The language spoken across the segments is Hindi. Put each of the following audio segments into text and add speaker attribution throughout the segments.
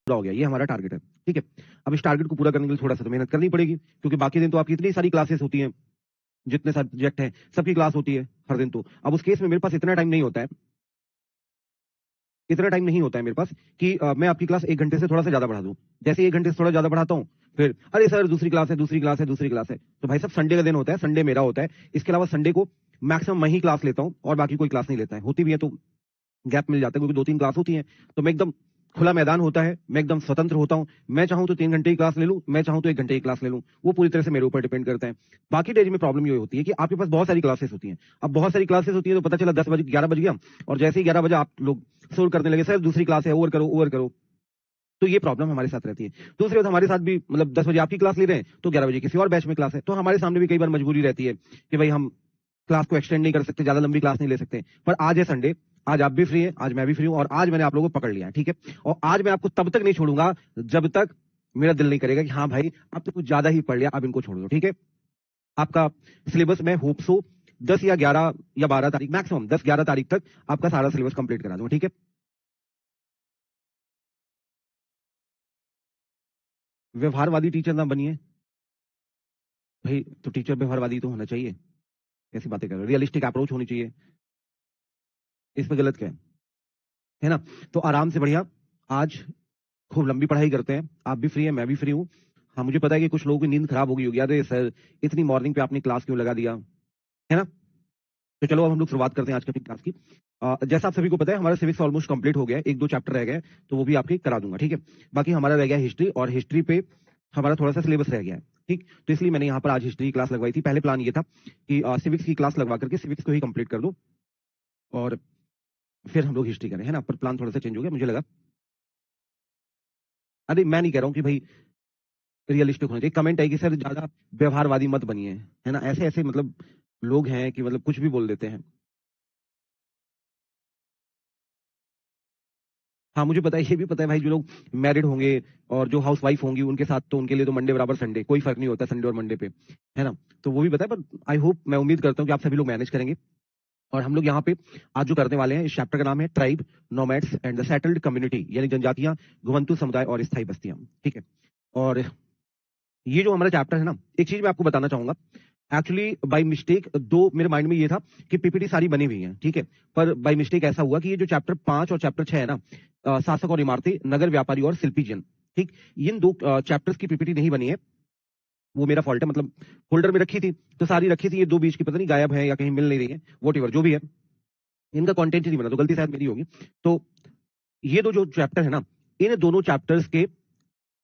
Speaker 1: पूरा हो गया, ये हमारा टारगेट है, ठीक है। अब इस टारगेट को पूरा करने के लिए थोड़ा सा तो मेहनत करनी पड़ेगी, क्योंकि बाकी दिन तो आपकी इतनी सारी क्लासेस होती हैं, जितने सब्जेक्ट हैं सबकी क्लास होती है हर दिन। तो अब उस केस में मेरे पास इतना टाइम नहीं होता है, इतना टाइम नहीं होता है मेरे पास कि मैं आपकी क्लास 1 घंटे से थोड़ा सा ज्यादा बढ़ा दूं। जैसे 1 घंटे से थोड़ा ज्यादा बढ़ाता हूं, फिर अरे सर दूसरी क्लास है, दूसरी क्लास है, दूसरी क्लास है। तो भाई साहब संडे का दिन होता है, संडे मेरा होता है, इसके अलावा संडे को मैक्सिमम मैं ही क्लास लेता हूं और बाकी कोई क्लास नहीं लेता है। होती भी है तो गैप मिल जाता है, क्योंकि 2-3 क्लास होती हैं, तो मैं एकदम खुला मैदान होता है, मैं एकदम स्वतंत्र होता हूं। मैं चाहूं तो 3 घंटे की क्लास ले लूं, मैं चाहूं तो 1 घंटे की क्लास ले लूं, वो पूरी तरह से मेरे ऊपर डिपेंड करता है। बाकी डेज में प्रॉब्लम ये होती है कि आपके पास बहुत सारी क्लासेस होती हैं। अब बहुत सारी क्लासेस होती है तो पता चला 10 बजे 11 बज गया, और जैसे ही 11 बजे आप लोग शोर करने लगे, सर दूसरी क्लास है, ओवर करो ओवर करो। तो ये प्रॉब्लम हमारे साथ रहती है। दूसरी बात, हमारे साथ भी मतलब 10 बजे आपकी क्लास ले रहे हैं तो 11 बजे किसी और बैच में क्लास है, तो हमारे सामने भी कई बार मजबूरी रहती है कि भाई हम क्लास को एक्सटेंड नहीं कर सकते, ज्यादा लंबी क्लास नहीं ले सकते। पर आज है संडे, आज आप भी फ्री हैं, आज मैं भी फ्री हूं, और आज मैंने आप लोगों को पकड़ लिया है, ठीक है। और आज मैं आपको तब तक नहीं छोड़ूंगा जब तक मेरा दिल नहीं करेगा कि हाँ भाई अब तो कुछ ज्यादा ही पढ़ लिया, अब इनको छोड़ दो, ठीक है। आपका सिलेबस मैं होप सो 10 या 11 या 12 तारीख, मैक्सिमम 10-11 तारीख तक आपका सारा सिलेबस कंप्लीट करा दूंगा, ठीक है। व्यवहारवादी टीचर ना बनिए भाई, तो टीचर व्यवहारवादी तो होना चाहिए, कैसी बातें कर रहे हो, रियलिस्टिक अप्रोच होनी चाहिए, इसमें गलत क्या है ना। तो आराम से बढ़िया आज खूब लंबी पढ़ाई करते हैं, आप भी फ्री हैं, मैं भी फ्री हूँ। हाँ मुझे पता है कि कुछ लोगों की नींद खराब हो गई होगी, अरे सर इतनी मॉर्निंग पे आपने क्लास क्यों लगा दिया, है ना। तो चलो अब हम लोग शुरुआत करते हैं आज की अपनी क्लास की। जैसा आप सभी को पता है हमारा सिविक्स ऑलमोस्ट कंप्लीट हो गया है, 1-2 चैप्टर रह गए हैं, तो वो भी आपके करा दूंगा, ठीक है। बाकी हमारा रह गया हिस्ट्री, और हिस्ट्री पे हमारा थोड़ा सा सिलेबस रह गया है, ठीक। तो इसलिए मैंने यहाँ पर आज हिस्ट्री की क्लास लगवाई थी। पहले प्लान ये था कि सिविक्स की क्लास लगवा करके सिविक्स को ही कंप्लीट कर दो और फिर हम लोग हिस्ट्री करें, है ना। पर प्लान थोड़ा सा चेंज हो गया, मुझे लगा अरे मैं नहीं कह रहा हूँ कि भाई रियलिस्टिक होना चाहिए। कमेंट है कि सर ज्यादा व्यवहारवादी मत बनिए, है ना। ऐसे ऐसे मतलब लोग हैं कि मतलब कुछ भी बोल देते हैं। हाँ मुझे पता है, ये भी पता है भाई, जो लोग मैरिड होंगे और जो हाउस वाइफ होंगी उनके साथ तो उनके लिए तो मंडे बराबर संडे, कोई फर्क नहीं होता संडे और मंडे पे, है ना। तो वो भी पता है, पर आई होप, मैं उम्मीद करता हूँ कि आप सभी लोग मैनेज करेंगे। और हम लोग यहाँ पे आज जो करने वाले हैं, इस चैप्टर का नाम है tribe, nomads and the settled community, यानी जनजातियां, घुमंतु समुदाय और स्थायी बस्तियां, ठीक है। और ये जो हमारा चैप्टर है ना, एक चीज मैं आपको बताना चाहूंगा, एक्चुअली बाय मिस्टेक दो मेरे माइंड में ये था कि पीपीटी सारी बनी हुई है, ठीक है। पर बाय मिस्टेक ऐसा हुआ कि ये जो चैप्टर 5 और चैप्टर 6 है ना, शासक और इमारतें, नगर व्यापारी और शिल्पी जन, ठीक, इन दो चैप्टर्स की पीपीटी नहीं बनी है। वो मेरा फॉल्ट है, मतलब फोल्डर में रखी थी तो सारी रखी थी, ये दो बीच की पता नहीं गायब है या कहीं मिल नहीं रही है, वॉट एवर जो भी है, इनका कंटेंट ही नहीं बना, तो गलती शायद मेरी होगी। तो ये दो जो चैप्टर है ना, इन दोनों चैप्टर्स के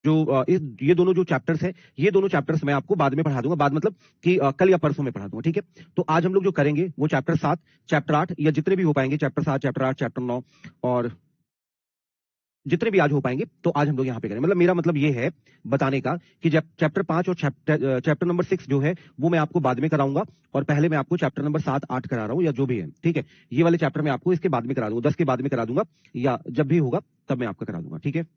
Speaker 1: जो ये दोनों जो चैप्टर्स हैं, ये दोनों चैप्टर्स मैं आपको बाद में पढ़ा दूंगा, बाद मतलब कि कल या परसों में पढ़ा दूंगा, ठीक है। तो आज हम लोग जो करेंगे वो चैप्टर 7, चैप्टर 8, या जितने भी हो पाएंगे, चैप्टर 7, चैप्टर 8, चैप्टर 9, और जितने भी आज हो पाएंगे तो आज हम लोग यहाँ पे करें। मतलब मेरा मतलब ये है बताने का कि जब चैप्टर 5 और चैप्टर नंबर 6 जो है वो मैं आपको बाद में कराऊंगा, और पहले मैं आपको चैप्टर नंबर 7, 8 करा रहा हूँ, या जो भी है, ठीक है। ये वाले चैप्टर मैं आपको इसके बाद में करा दूंगा, 10 के बाद में करा दूंगा, या जब भी होगा तब मैं आपका करा दूंगा, ठीक है।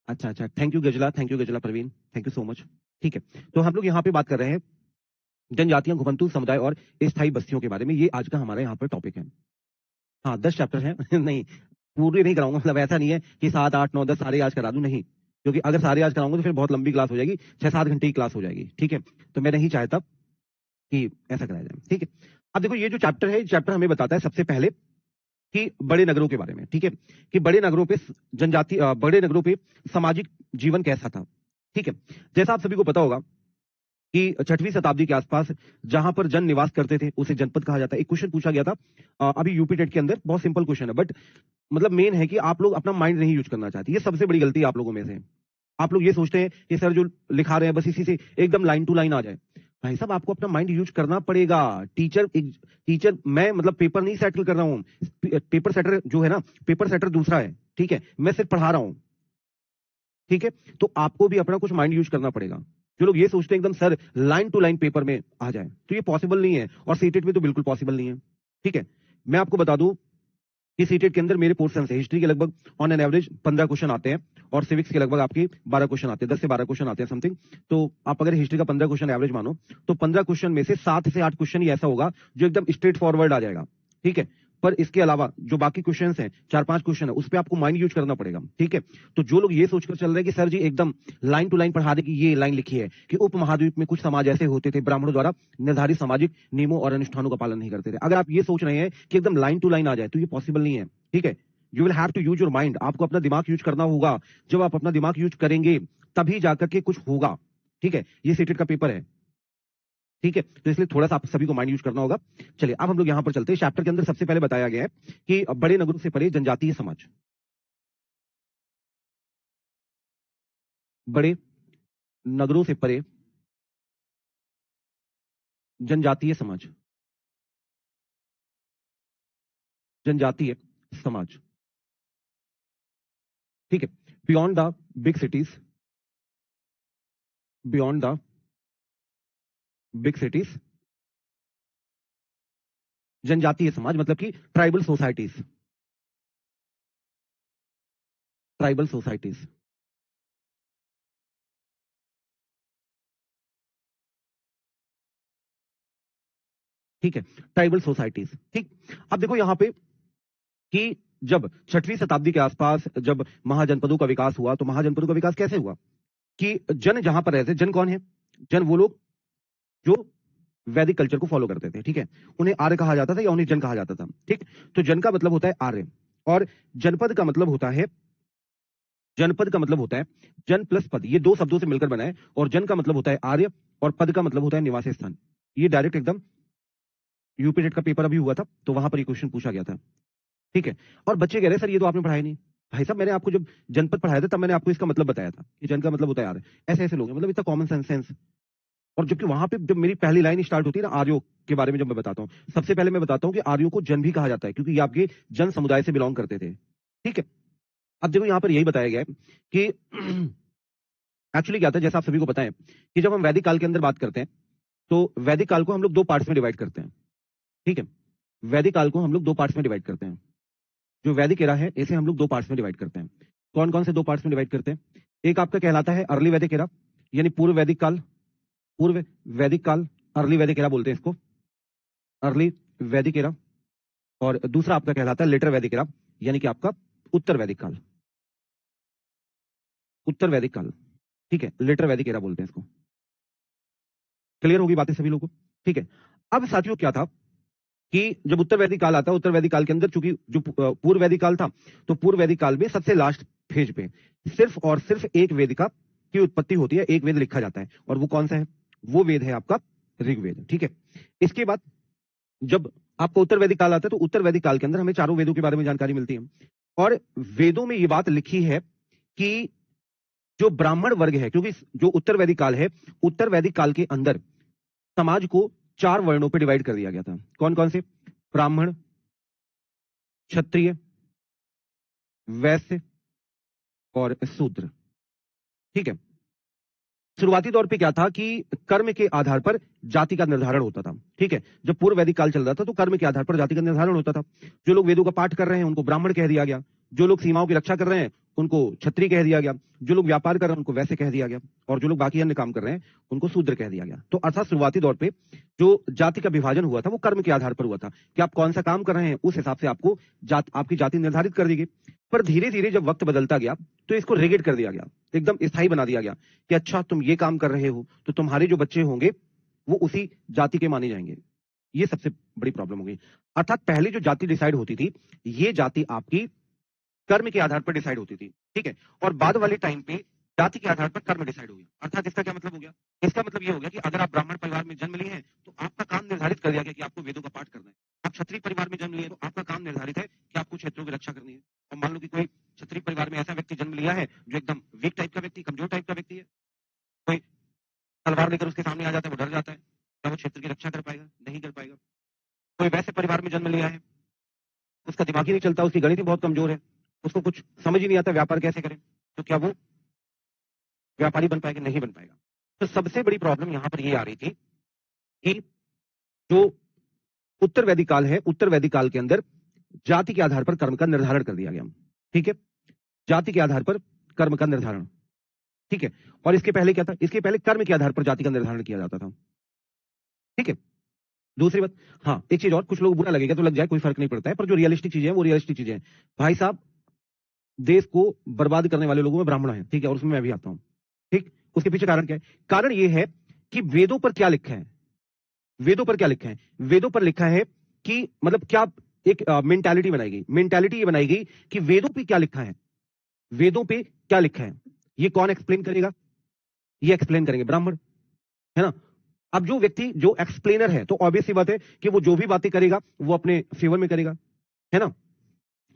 Speaker 1: अच्छा अच्छा, thank you Ghazala Praveen, thank you so much, ठीक है। तो हम लोग यहाँ पे बात कर रहे हैं जनजातियां, घुमंतु समुदाय और स्थायी बस्तियों के बारे में, ये आज का हमारे यहाँ पर टॉपिक है। हाँ 10 चैप्टर हैं नहीं, पूरी नहीं कराऊंगा, मतलब ऐसा नहीं है कि 7, 8, 9, 10 सारे आज करा दूं, नहीं। क्योंकि अगर सारे आज कराऊंगा तो फिर बहुत लंबी क्लास हो जाएगी, 6-7 घंटे की क्लास हो जाएगी, ठीक है। तो मैं नहीं चाहता कि ऐसा कराया जाए, ठीक है। अब देखो ये जो चैप्टर है, चैप्टर हमें बताता है सबसे पहले कि बड़े नगरों के बारे में, ठीक है, कि बड़े नगरों पे बड़े नगरों पे सामाजिक जीवन कैसा था, ठीक है। जैसा आप सभी को पता होगा कि 6वीं शताब्दी के आसपास जहां पर जन निवास करते थे उसे जनपद कहा जाता है। एक क्वेश्चन पूछा गया था अभी यूपी टेट के अंदर, बहुत सिंपल क्वेश्चन है, बट मतलब मेन है कि आप लोग अपना माइंड नहीं यूज करना चाहते, ये सबसे बड़ी गलती है आप लोगों में से। आप लोग ये सोचते हैं कि सर जो लिखा रहे हैं बस इसी से एकदम लाइन टू लाइन आ जाए। भाई साहब आपको अपना माइंड यूज करना पड़ेगा। टीचर मैं मतलब पेपर नहीं सेटल कर रहा हूँ, पेपर सेटर जो है ना, पेपर सेटर दूसरा है, ठीक है, मैं सिर्फ पढ़ा रहा हूँ, ठीक है। तो आपको भी अपना कुछ माइंड यूज करना पड़ेगा। जो लोग ये सोचते हैं एकदम sir line to line paper में आ जाए, तो ये पॉसिबल नहीं है, और सीटेट में तो बिल्कुल पॉसिबल नहीं है, ठीक है। मैं आपको बता दूं कि सीटेट के अंदर मेरे पोर्शन से हिस्ट्री के लगभग ऑन एन एवरेज 15 क्वेश्चन आते हैं, और सिविक्स के लगभग आपके 12 क्वेश्चन आते हैं, 10 से 12 क्वेश्चन आते हैं समथिंग। तो आप अगर हिस्ट्री का 15 क्वेश्चन एवरेज मानो, तो 15 क्वेश्चन में से 7 से 8 क्वेश्चन ही ऐसा होगा जो एकदम स्ट्रेट फॉरवर्ड आ जाएगा, ठीक है। पर इसके अलावा जो बाकी क्वेश्चन हैं, 4-5 क्वेश्चन है, उस पे आपको माइंड यूज करना पड़ेगा। ठीक है, तो जो लोग ये सोचकर चल रहे हैं कि सर जी एकदम लाइन टू लाइन पढ़ा दे कि ये लाइन लिखी है कि उपमहाद्वीप में कुछ समाज ऐसे होते थे, ब्राह्मणों द्वारा निर्धारित सामाजिक नियमों और अनुष्ठानों का पालन नहीं करते थे, अगर आप ये सोच रहे हैं कि एकदम लाइन टू लाइन आ जाए, तो ये पॉसिबल नहीं है। ठीक है, you will have to use your mind, आपको अपना दिमाग यूज करना होगा। जब आप अपना दिमाग यूज करेंगे तभी जाकर के कुछ होगा। ठीक है, ये सीटेट का पेपर है। ठीक है, तो इसलिए थोड़ा सा आप सभी को माइंड यूज करना होगा। चलिए अब हम लोग यहां पर चलते हैं। चैप्टर के अंदर सबसे पहले बताया गया है कि बड़े नगरों से परे जनजातीय समाज, बड़े नगरों से परे जनजातीय समाज, जनजातीय समाज। ठीक है, beyond the big cities, beyond the big cities, जनजातीय समाज मतलब कि ट्राइबल सोसाइटीज, ट्राइबल सोसाइटीज। ठीक है, ट्राइबल सोसाइटीज। ठीक, अब देखो यहां पे कि जब 6वीं शताब्दी के आसपास जब महाजनपदों का विकास हुआ, तो महाजनपदों का विकास कैसे हुआ कि जन जहां पर रहते, जन कौन है? जन वो लोग जो वैदिक कल्चर को फॉलो करते थे। ठीक है, उन्हें आर्य कहा जाता था या उन्हें जन कहा जाता था। ठीक, तो जन का मतलब होता है आर्य, और जनपद का मतलब होता है, जनपद का मतलब होता है जन प्लस पद, ये दो शब्दों से मिलकर बना है, और जन का मतलब होता है आर्य और पद का मतलब होता है निवास स्थान। ये डायरेक्ट एकदम यूपी टेट का पेपर अभी हुआ था, तो वहां पर ये क्वेश्चन पूछा गया था। ठीक है, और बच्चे कह रहे हैं सर ये तो आपने पढ़ाया नहीं। भाई साहब मैंने आपको जब जनपद पढ़ाया था तब मैंने आपको इसका मतलब बताया था कि जन का मतलब होता है आर्य। ऐसे ऐसे लोग हैं, मतलब इतना कॉमन सेंस। और जबकि वहां पे जब मेरी पहली लाइन स्टार्ट होती है ना आर्यों के बारे में, जब मैं बताता हूं, सबसे पहले मैं बताता हूं कि आर्यों को जन भी कहा जाता है क्योंकि ये आपके जन समुदाय से बिलोंग करते थे। ठीक है, अब देखो यहां पर यही बताया गया है कि एक्चुअली क्या था, जैसा आप सभी को पता है कि जब हम वैदिक काल के अंदर बात करते हैं, तो वैदिक काल को हम लोग दो पार्ट्स में डिवाइड करते हैं। ठीक है, वैदिक काल को हम लोग दो पार्ट्स में डिवाइड करते हैं। जो वैदिक एरा है इसे हम लोग दो पार्ट्स में डिवाइड करते हैं। कौन कौन से दो पार्ट्स में डिवाइड करते हैं? एक आपका कहलाता है अर्ली वैदिक एरा, यानी पूर्व वैदिक काल, पूर्व वैदिक काल, अर्ली वैदिक एरा बोलते हैं इसको, अर्ली वैदिक एरा। और दूसरा आपका कहलाता है लेटर वैदिक एरा, यानी कि आपका उत्तर वैदिक काल, उत्तर वैदिक काल। ठीक है, लेटर वैदिक एरा बोलते हैं इसको। क्लियर होगी बातें सभी लोगों को? ठीक है, अब साथियों क्या था कि जब उत्तर वैदिक काल आता है, उत्तर वैदिक काल के अंदर चूंकि जो पूर्व वैदिक काल था, तो पूर्व वैदिक काल में सबसे लास्ट फेज पे सिर्फ और सिर्फ एक वेदिका की उत्पत्ति होती है, एक वेद लिखा जाता है, और वो कौन सा है? वो वेद है आपका ऋग्वेद। ठीक है, इसके बाद जब आपको उत्तर वैदिक काल आता है, तो उत्तर वैदिक काल के अंदर हमें चारों वेदों के बारे में जानकारी मिलती है, और वेदों में ये बात लिखी है कि जो ब्राह्मण वर्ग है, क्योंकि जो उत्तर वैदिक काल है, उत्तर वैदिक काल के अंदर समाज को चार वर्णों पे डिवाइड कर दिया गया था। कौन कौन से? ब्राह्मण, क्षत्रिय, वैश्य और शूद्र। ठीक है, शुरुआती दौर पे क्या था कि कर्म के आधार पर जाति का निर्धारण होता था। ठीक है, जब पूर्व वैदिक काल चल रहा था तो कर्म के आधार पर जाति का निर्धारण होता था। जो लोग वेदों का पाठ कर रहे हैं उनको ब्राह्मण कह दिया गया, जो लोग सीमाओं की रक्षा कर रहे हैं उनको क्षत्रिय कह दिया गया, जो लोग व्यापार कर रहे हैं उनको वैश्य कह दिया गया, और जो लोग बाकी अन्य काम कर रहे हैं उनको शूद्र कह दिया गया। तो अर्थात शुरुआती दौर पे जो जाति का विभाजन हुआ था वो कर्म के आधार पर हुआ था कि आप कौन सा काम कर रहे हैं, उस हिसाब से आपको आपकी जाति निर्धारित कर दी गई। पर धीरे धीरे जब वक्त बदलता गया तो इसको रिगिड कर दिया गया, एकदम स्थायी बना दिया गया कि अच्छा तुम ये काम कर रहे हो तो तुम्हारे जो बच्चे होंगे वो उसी जाति के माने जाएंगे। ये सबसे बड़ी प्रॉब्लम हो गई। अर्थात पहले जो जाति डिसाइड होती थी, ये जाति आपकी कर्म के आधार पर डिसाइड होती थी। ठीक है, और बाद वाले टाइम पे जाति के आधार पर कर्म डिसाइड हो गया। अर्थात इसका क्या मतलब हो गया? इसका मतलब ये हो गया कि अगर आप ब्राह्मण परिवार में जन्म लिए हैं तो आपका काम निर्धारित कर दिया गया कि आपको वेदों का पाठ करना है। आप क्षत्रिय परिवार में जन्म लिए तो आपका काम निर्धारित है कि आपको क्षेत्रों की रक्षा करनी है। और मान लो कि कोई क्षत्रिय परिवार में ऐसा व्यक्ति जन्म लिया है जो एकदम वीक टाइप का व्यक्ति, कमजोर टाइप का व्यक्ति है, कोई तलवार लेकर उसके सामने आ जाता है, वो डर जाता है, क्या वो क्षेत्र की रक्षा कर पाएगा? नहीं कर पाएगा। कोई वैसे परिवार में जन्म लिया है, उसका दिमाग ही नहीं चलता, उसकी गणित ही बहुत कमजोर है, उसको कुछ समझ ही नहीं आता व्यापार कैसे करें, तो क्या वो व्यापारी बन पाएगा? नहीं बन पाएगा। तो सबसे बड़ी प्रॉब्लम यहां पर ये आ रही थी कि जो उत्तर वैदिक काल है, उत्तर वैदिक काल के अंदर जाति के आधार पर कर्म का निर्धारण कर दिया गया। ठीक है, जाति के आधार पर कर्म का निर्धारण। ठीक है, और इसके पहले क्या था? इसके पहले कर्म के आधार पर जाति का निर्धारण किया जाता था। ठीक है, दूसरी बात, हाँ एक चीज और, कुछ लोग बुरा लगेगा तो लग जाए, कोई फर्क नहीं पड़ता है, पर जो रियलिस्टिक चीजें हैं वो रियलिस्टिक चीजें हैं। भाई साहब, देश को बर्बाद करने वाले लोगों में ब्राह्मण है, ठीक है, और उसमें मैं भी आता हूं। ठीक, उसके पीछे कारण क्या है? कारण ये है कि वेदों पर क्या लिखा है। वेदों पर क्या लिखा है? वेदों पर लिखा है कि मतलब क्या एक मेंटालिटी बनाई गई। मेंटालिटी ये बनाई गई कि वेदों पे क्या लिखा है, वेदों पे क्या लिखा है, ये कौन एक्सप्लेन करेगा? ये एक्सप्लेन करेंगे ब्राह्मण, है ना। अब जो व्यक्ति जो एक्सप्लेनर है, तो ऑब्वियस सी बात है कि वो जो भी बातें करेगा वो अपने फेवर में करेगा, है ना।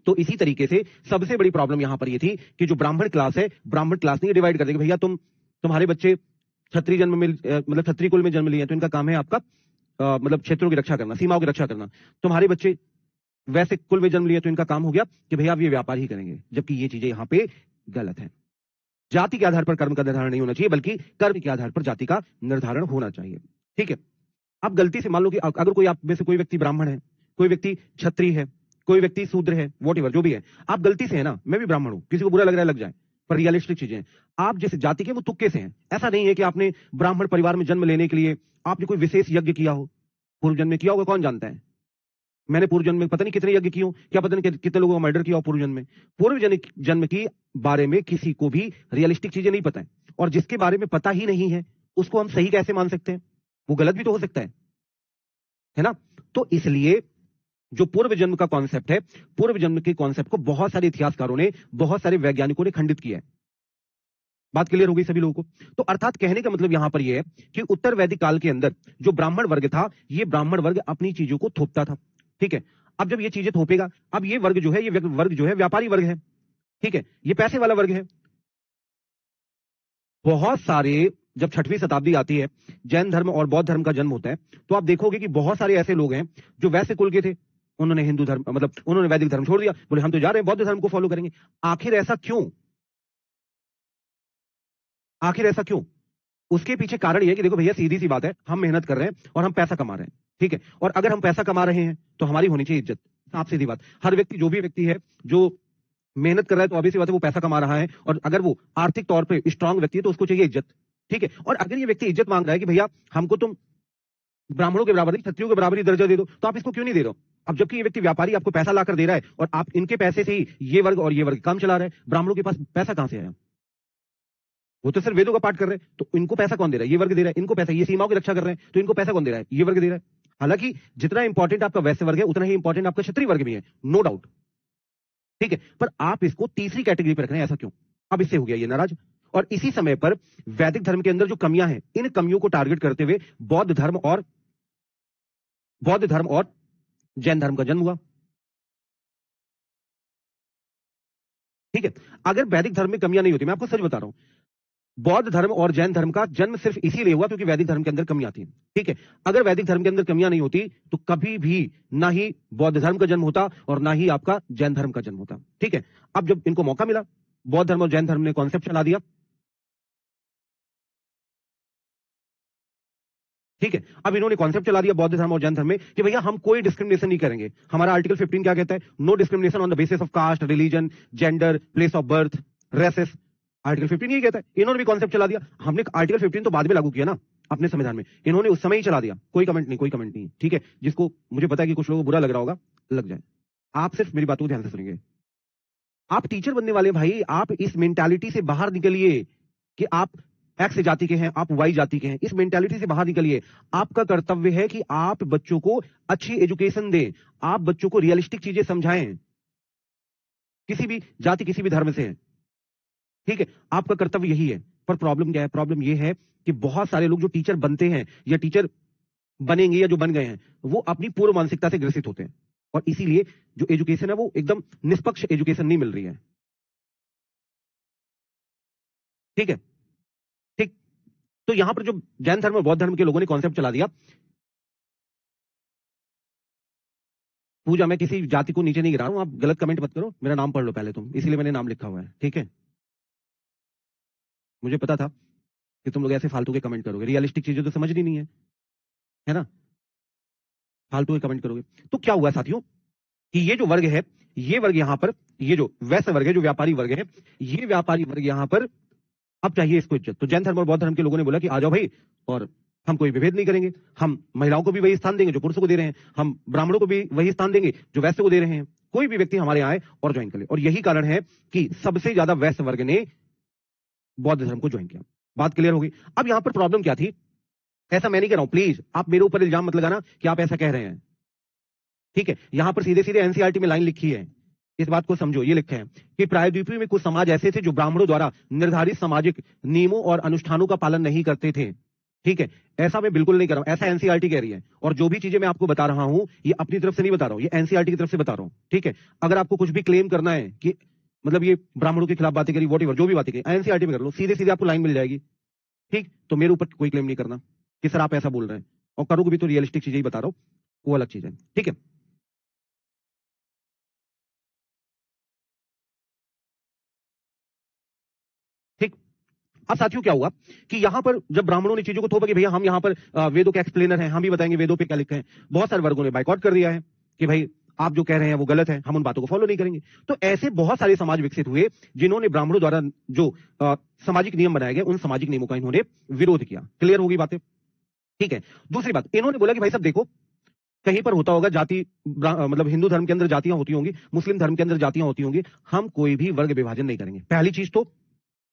Speaker 1: तो इसी तरीके से सबसे बड़ी प्रॉब्लम यहां पर ये थी कि जो ब्राह्मण क्लास है, ब्राह्मण क्लास ने डिवाइड कर दिया, भैया तुम्हारे बच्चे क्षत्रिय जन्म में मतलब क्षत्रिय कुल में जन्म लिए, तो इनका काम है आपका मतलब क्षेत्रों की रक्षा करना, सीमाओं की रक्षा करना। तुम्हारे बच्चे वैसे कुल में जन्म लिए, तो इनका काम हो गया कि भैया आप ये व्यापार ही करेंगे, जबकि ये चीजें यहां पे गलत है। जाति के आधार पर कर्म का निर्धारण नहीं होना चाहिए, बल्कि कर्म के आधार पर जाति का निर्धारण होना चाहिए। ठीक है, अब गलती से मान लो कि अगर कोई आप में से कोई व्यक्ति ब्राह्मण है, कोई व्यक्ति क्षत्रिय है, कोई व्यक्ति शूद्र है, वॉटेवर जो भी है, आप गलती से, है ना, मैं भी ब्राह्मण हूं, किसी को बुरा लग रहा है लग जाए, पर रियलिस्टिक चीजें हैं। आप जिस जाति के वो तुक्के से हैं। ऐसा नहीं है कि आपने ब्राह्मण परिवार में जन्म लेने के लिए आपने कोई विशेष यज्ञ किया हो, पूर्व जन्म में किया होगा, कौन जानता है। मैंने पूर्व जन्म में पता नहीं कितने यज्ञ किए हो, क्या पता नहीं कितने लोगों का मर्डर किया हो पूर्व जन्म में। पूर्व जन्म की बारे में किसी को भी रियलिस्टिक चीजें नहीं पता है, और जिसके बारे में पता ही नहीं है उसको हम सही कैसे मान सकते हैं? वो गलत भी तो हो सकता है ना। तो इसलिए जो पूर्व जन्म का कॉन्सेप्ट है, पूर्व जन्म के कॉन्सेप्ट को बहुत सारे इतिहासकारों ने, बहुत सारे वैज्ञानिकों ने खंडित किया है। बात क्लियर हो गई सभी लोगों को? तो अर्थात कहने का मतलब यहां पर यह है कि उत्तर वैदिक काल के अंदर जो ब्राह्मण वर्ग था, ये ब्राह्मण वर्ग अपनी चीजों को थोपता था। ठीक है, अब जब ये चीजें थोपेगा, अब ये वर्ग जो है, ये वर्ग जो है व्यापारी वर्ग है। ठीक है, ये पैसे वाला वर्ग है। बहुत सारे, जब 6वीं शताब्दी आती है, जैन धर्म और बौद्ध धर्म का जन्म होता है, तो आप देखोगे कि बहुत सारे ऐसे लोग हैं जो वैसे कुल के थे, उन्होंने हिंदू धर्म मतलब उन्होंने वैदिक धर्म छोड़ दिया, बोले हम तो जा रहे हैं बौद्ध धर्म को फॉलो करेंगे। आखिर ऐसा क्यों? आखिर ऐसा क्यों? उसके पीछे कारण यह कि देखो भैया, सीधी सी बात है, हम मेहनत कर रहे हैं और हम पैसा कमा रहे हैं। ठीक है, और अगर हम पैसा कमा रहे हैं तो हमारी होनी चाहिए इज्जत। साफ सीधी बात, हर व्यक्ति, जो भी व्यक्ति है जो मेहनत कर रहा है, तो ऑब्वियस बात है वो पैसा कमा रहा है, और अगर वो आर्थिक तौर पे स्ट्रांग व्यक्ति है तो उसको चाहिए इज्जत। ठीक है, और अगर ये व्यक्ति इज्जत मांग रहा है कि भैया हमको तुम ब्राह्मणों के बराबर, क्षत्रियों के बराबर ही दर्जा दे दो, तो आप इसको क्यों नहीं दे रहे हो? अब जबकि ये व्यक्ति व्यापारी आपको पैसा लाकर दे रहा है, और आप इनके पैसे से ही ये वर्ग और ये वर्ग काम चला रहे हैं, ब्राह्मणों के पास पैसा कहां से आया? वो तो सिर्फ वेदों का पाठ कर रहे हैं, तो इनको पैसा कौन दे रहा है? ये वर्ग दे रहा है इनको पैसा। ये सीमाओं की रक्षा कर रहे हैं, तो इनको पैसा कौन दे रहा है? ये वर्ग दे रहा है। हालांकि जितना इंपॉर्टेंट आपका वैश्य वर्ग है, उतना ही इंपॉर्टेंट आपका क्षत्रिय वर्ग भी है, नो डाउट। ठीक है, पर आप इसको तीसरी कैटेगरी पर रख रहे हैं, ऐसा क्यों? अब इससे हो गया ये नाराज। और इसी समय पर वैदिक धर्म के अंदर जो कमियां हैं, इन कमियों को टारगेट करते हुए बौद्ध धर्म और जैन धर्म का जन्म हुआ। ठीक है, अगर वैदिक धर्म में कमियां नहीं होती, मैं आपको सच बता रहा हूं, बौद्ध धर्म और जैन धर्म का जन्म सिर्फ इसीलिए हुआ क्योंकि वैदिक धर्म के अंदर कमियां थी। ठीक है, अगर वैदिक धर्म के अंदर कमियां नहीं होती तो कभी भी ना ही बौद्ध धर्म का जन्म होता और ना ही आपका जैन धर्म का जन्म होता। ठीक है, अब जब इनको मौका मिला, बौद्ध धर्म और जैन धर्म ने कॉन्सेप्ट चला दिया। ठीक है, अब इन्होंने कॉन्सेप्ट चला दिया बौद्ध धर्म और जैन धर्म में कि भैया हम कोई डिस्क्रिमिनेशन नहीं करेंगे। हमारा आर्टिकल 15 क्या कहता है? No discrimination on the basis of caste, religion, gender, place of birth, races. Article 15 यही कहता है। इन्होंने भी कॉन्सेप्ट चला दिया। हमने आर्टिकल 15 तो बाद में लागू किया ना अपने संविधान में, इन्होंने उस समय ही चला दिया। कोई कमेंट नहीं, कोई कमेंट नहीं। ठीक है, जिसको मुझे पता है कि कुछ लोगों को बुरा लग रहा होगा, लग जाए। आप सिर्फ मेरी बातों को ध्यान से सुनेंगे। आप टीचर बनने वाले भाई, आप इस मेंटालिटी से बाहर निकलिए कि आप एक्स जाति के हैं, आप वाई जाति के हैं। इस मेंटालिटी से बाहर निकलिए। आपका कर्तव्य है कि आप बच्चों को अच्छी एजुकेशन दें, आप बच्चों को रियलिस्टिक चीजें समझाएं, किसी भी जाति, किसी भी धर्म से है। ठीक है, आपका कर्तव्य यही है। पर प्रॉब्लम क्या है? प्रॉब्लम यह है कि बहुत सारे लोग जो टीचर बनते हैं या टीचर बनेंगे या जो बन गए हैं, वो अपनी पूर्व मानसिकता से ग्रसित होते हैं, और इसीलिए जो एजुकेशन है वो एकदम निष्पक्ष एजुकेशन नहीं मिल रही है। ठीक है, ठीक। तो यहां पर जो जैन धर्म और बौद्ध धर्म के लोगों ने कॉन्सेप्ट चला दिया, पूजा, मैं किसी जाति को नीचे नहीं गिरा रहा हूं, आप गलत कमेंट मत करो, मेरा नाम पढ़ लो पहले तुम, इसीलिए मैंने नाम लिखा हुआ है। ठीक है, मुझे पता था कि तुम लोग ऐसे फालतू के कमेंट करोगे, रियलिस्टिक चीजें तो समझनी नहीं है ना, फालतू के कमेंट करोगे। तो क्या हुआ साथियों कि ये जो वर्ग है, ये वर्ग यहां पर, ये जो वैश्य वर्ग है, जो व्यापारी वर्ग है, ये व्यापारी वर्ग यहां पर अब चाहिए इसको इज्जत। तो जैन धर्म और बौद्ध धर्म के लोगों ने बोला कि आ जाओ भाई, और हम कोई विभेद नहीं करेंगे, हम महिलाओं को भी वही स्थान देंगे जो पुरुषों को दे रहे हैं, हम ब्राह्मणों को भी वही स्थान देंगे जो वैश्य को दे रहे हैं। कोई भी व्यक्ति हमारे यहाँ आए और ज्वाइन कर ले। और यही कारण है कि सबसे ज्यादा वैश्य वर्ग ने बौद्ध धर्म को ज्वाइन किया। बात क्लियर होगी। अब यहां पर प्रॉब्लम क्या थी, ऐसा मैं नहीं कह रहा हूं, प्लीज आप मेरे ऊपर इल्जाम मत लगाना कि आप ऐसा कह रहे हैं, ठीक है। यहां पर सीधे सीधे एनसीईआरटी में लाइन लिखी है, इस बात को समझो। ये लिखा है कि प्रायद्वीपीय में कुछ समाज ऐसे थे जो ब्राह्मणों द्वारा निर्धारित सामाजिक नियमों और अनुष्ठानों का पालन नहीं करते थे, ठीक है। ऐसा मैं बिल्कुल नहीं कर रहा हूं, ऐसा एनसीईआरटी कह रही है। और जो भी चीजें मैं आपको बता रहा हूं ये अपनी तरफ से नहीं बता रहा हूं, ये एनसीईआरटी की तरफ से बता रहा हूं, ठीक है। अगर आपको कुछ भी क्लेम करना है कि मतलब ये ब्राह्मणों के खिलाफ बातें करी, वॉटेवर जो भी बातें करी, एनसीईआरटी में कर लो, सीधे सीधे आपको लाइन मिल जाएगी, ठीक। तो मेरे ऊपर कोई क्लेम नहीं करना कि सर आप ऐसा बोल रहे हैं, और करोगे भी तो रियलिस्टिक चीजें ही बता रहा हूं, वो अलग चीज है, ठीक है। ठीक। अब साथियों क्या हुआ कि यहां पर जब ब्राह्मणों ने चीजों को थोपा कि भैया हम यहां पर वेदों के एक्सप्लेनर हैं, हम भी बताएंगे वेदों पे क्या लिखा है, बहुत सारे वर्गों ने बाइकआउट कर दिया है कि भाई आप जो कह रहे हैं वो गलत है, हम उन बातों को फॉलो नहीं करेंगे। तो ऐसे बहुत सारे समाज विकसित हुए जिन्होंने ब्राह्मणों द्वारा जो सामाजिक नियम बनाए गए उन सामाजिक नियमों का इन्होंने विरोध किया। क्लियर होगी बातें, ठीक है। दूसरी बात, इन्होंने बोला कि भाई साहब देखो, कहीं पर होता होगा जाति, मतलब हिंदू धर्म के अंदर जातियां होती होंगी, मुस्लिम धर्म के अंदर जातियां होती होंगी, हम कोई भी वर्ग विभाजन नहीं करेंगे। पहली चीज तो